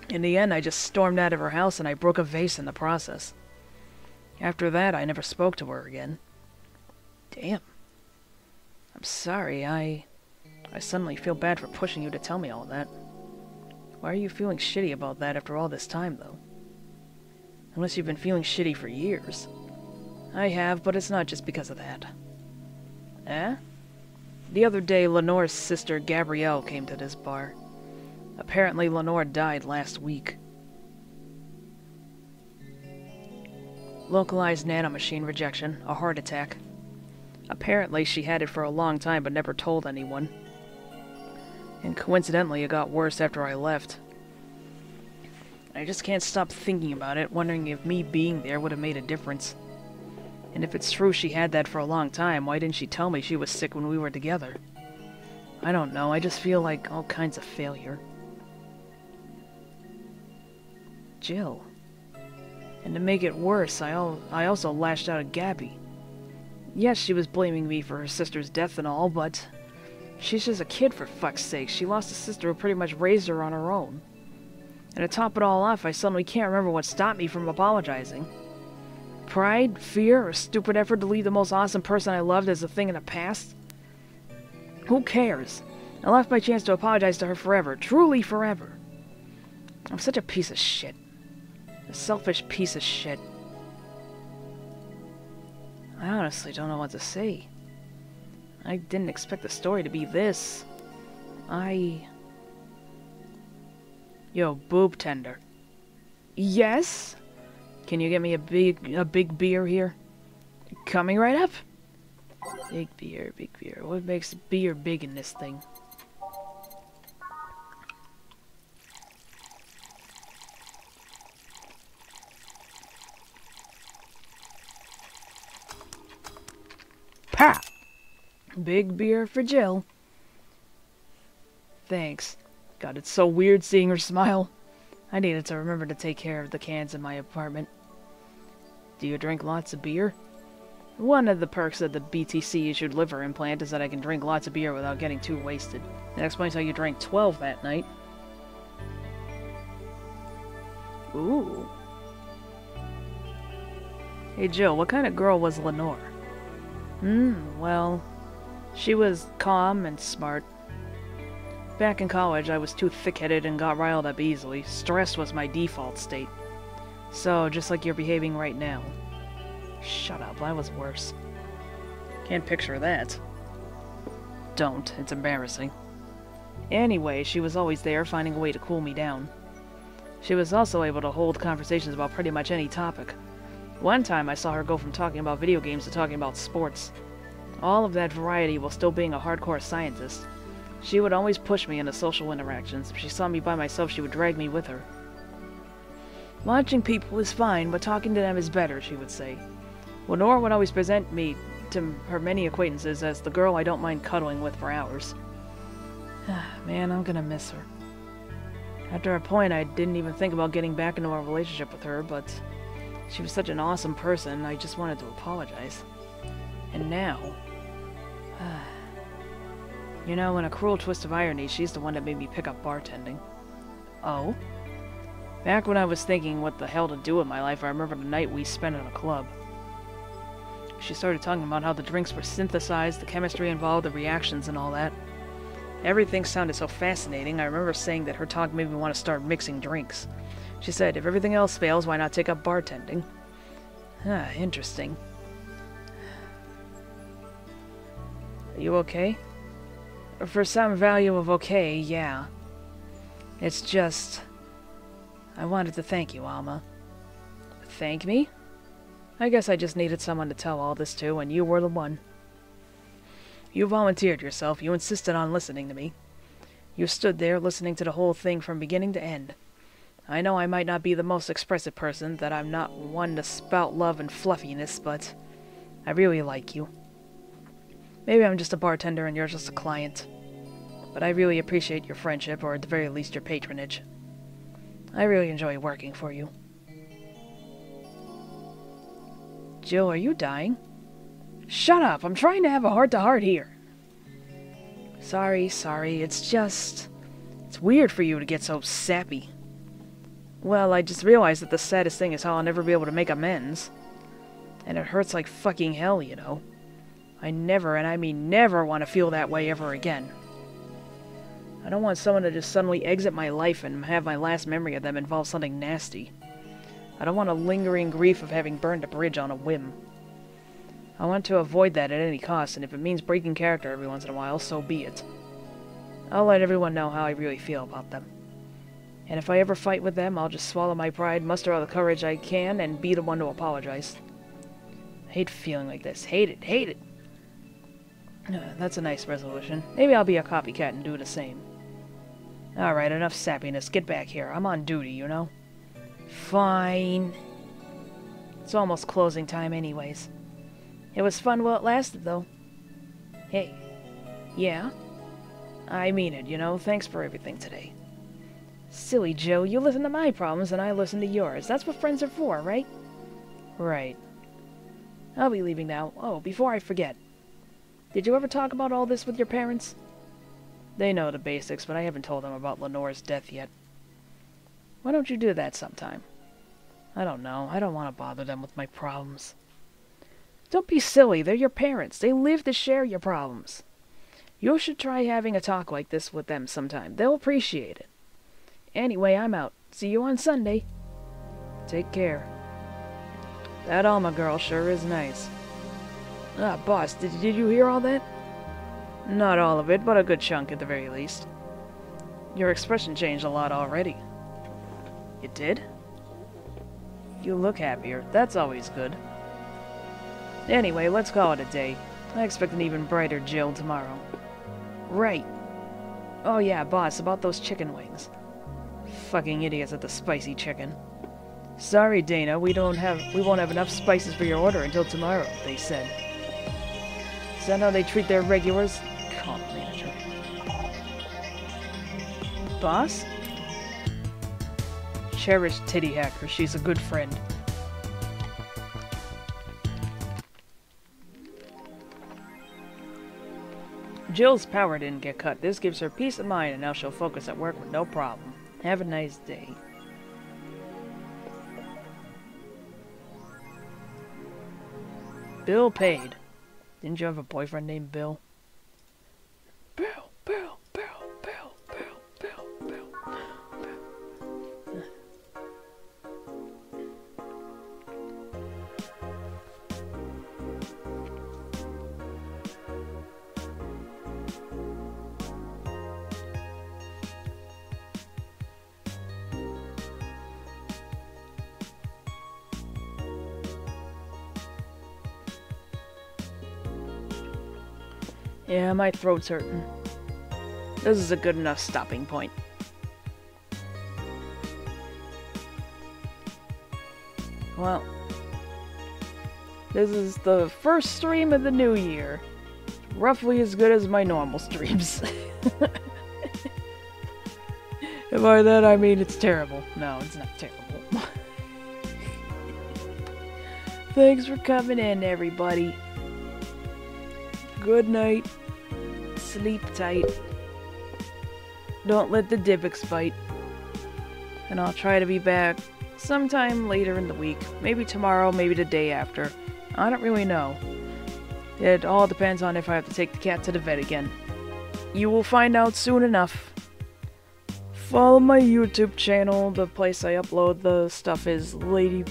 In the end, I just stormed out of her house and I broke a vase in the process. After that, I never spoke to her again. Damn. I'm sorry, I suddenly feel bad for pushing you to tell me all that. Why are you feeling shitty about that after all this time, though? Unless you've been feeling shitty for years. I have, but it's not just because of that. Eh? The other day, Lenore's sister, Gabrielle, came to this bar. Apparently, Lenore died last week. Localized nanomachine rejection, a heart attack. Apparently, she had it for a long time but never told anyone. And coincidentally, it got worse after I left. I just can't stop thinking about it, wondering if me being there would have made a difference. And if it's true she had that for a long time, why didn't she tell me she was sick when we were together? I don't know, I just feel like all kinds of failure. Jill. And to make it worse, I also lashed out at Gabby. Yes, she was blaming me for her sister's death and all, but she's just a kid, for fuck's sake. She lost a sister who pretty much raised her on her own. And to top it all off, I suddenly can't remember what stopped me from apologizing. Pride, fear, or a stupid effort to leave the most awesome person I loved as a thing in the past? Who cares? I left my chance to apologize to her forever. Truly forever. I'm such a piece of shit. A selfish piece of shit. I honestly don't know what to say. I didn't expect the story to be this. Yo, boob tender. Yes? Can you get me a big beer here? Coming right up. Big beer, big beer. What makes beer big in this thing? Pa! Big beer for Jill. Thanks. God, it's so weird seeing her smile. I needed to remember to take care of the cans in my apartment. Do you drink lots of beer? One of the perks of the BTC-issued liver implant is that I can drink lots of beer without getting too wasted. That explains how you drank 12 that night. Ooh. Hey Jill, what kind of girl was Lenore? Well, she was calm and smart. Back in college, I was too thick-headed and got riled up easily. Stress was my default state. So, just like you're behaving right now. Shut up, I was worse. Can't picture that. Don't, it's embarrassing. Anyway, she was always there, finding a way to cool me down. She was also able to hold conversations about pretty much any topic. One time I saw her go from talking about video games to talking about sports. All of that variety while still being a hardcore scientist. She would always push me into social interactions. If she saw me by myself, she would drag me with her. Watching people is fine, but talking to them is better, she would say. Lenore would always present me to her many acquaintances as the girl I don't mind cuddling with for hours. Man, I'm gonna miss her. After a point, I didn't even think about getting back into a relationship with her, but she was such an awesome person, I just wanted to apologize. And now... You know, in a cruel twist of irony, she's the one that made me pick up bartending. Oh? Back when I was thinking what the hell to do with my life, I remember the night we spent in a club. She started talking about how the drinks were synthesized, the chemistry involved, the reactions and all that. Everything sounded so fascinating, I remember saying that her talk made me want to start mixing drinks. She said, if everything else fails, why not take up bartending? Interesting. Are you okay? For some value of okay, yeah. It's just... I wanted to thank you, Alma. Thank me? I guess I just needed someone to tell all this to, and you were the one. You volunteered yourself. You insisted on listening to me. You stood there listening to the whole thing from beginning to end. I know I might not be the most expressive person, that I'm not one to spout love and fluffiness, but I really like you. Maybe I'm just a bartender and you're just a client. But I really appreciate your friendship, or at the very least your patronage. I really enjoy working for you. Jill, are you dying? Shut up! I'm trying to have a heart-to-heart here. Sorry. It's just... It's weird for you to get so sappy. Well, I just realized that the saddest thing is how I'll never be able to make amends. And it hurts like fucking hell, you know. I never, and I mean never, want to feel that way ever again. I don't want someone to just suddenly exit my life and have my last memory of them involve something nasty. I don't want a lingering grief of having burned a bridge on a whim. I want to avoid that at any cost, and if it means breaking character every once in a while, so be it. I'll let everyone know how I really feel about them. And if I ever fight with them, I'll just swallow my pride, muster all the courage I can, and be the one to apologize. I hate feeling like this. Hate it. That's a nice resolution. Maybe I'll be a copycat and do the same. Alright, enough sappiness. Get back here. I'm on duty, you know? Fine. It's almost closing time anyways. It was fun while it lasted, though. Hey. Yeah? I mean it, you know? Thanks for everything today. Silly Joe, you listen to my problems and I listen to yours. That's what friends are for, right? Right. I'll be leaving now. Oh, before I forget. Did you ever talk about all this with your parents? They know the basics, but I haven't told them about Lenore's death yet. Why don't you do that sometime? I don't know. I don't want to bother them with my problems. Don't be silly. They're your parents. They live to share your problems. You should try having a talk like this with them sometime. They'll appreciate it. Anyway, I'm out. See you on Sunday. Take care. That Alma girl sure is nice. Boss, did you hear all that? Not all of it, but a good chunk at the very least. Your expression changed a lot already. It did? You look happier. That's always good. Anyway, let's call it a day. I expect an even brighter Jill tomorrow. Right. Oh yeah, boss, about those chicken wings. Fucking idiots at the spicy chicken. Sorry, Dana, we won't have enough spices for your order until tomorrow, they said. Is that how they treat their regulars? Call the manager. Boss? Cherished titty hacker, she's a good friend. Jill's power didn't get cut. This gives her peace of mind, and now she'll focus at work with no problem. Have a nice day. Bill paid. Didn't you have a boyfriend named Bill? Bill. Yeah, my throat's hurting. This is a good enough stopping point. Well, this is the first stream of the new year. Roughly as good as my normal streams. And by that I mean it's terrible. No, it's not terrible. Thanks for coming in, everybody. Good night. Sleep tight. Don't let the Divox bite. And I'll try to be back sometime later in the week. Maybe tomorrow, maybe the day after. I don't really know. It all depends on if I have to take the cat to the vet again. You will find out soon enough. Follow my YouTube channel. The place I upload the stuff is Lady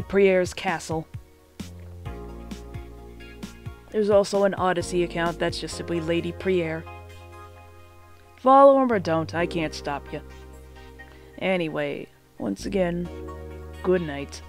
Prieur's Castle. There's also an Odyssey account that's just simply Lady Prieur. Follow him or don't, I can't stop you. Anyway, once again, good night.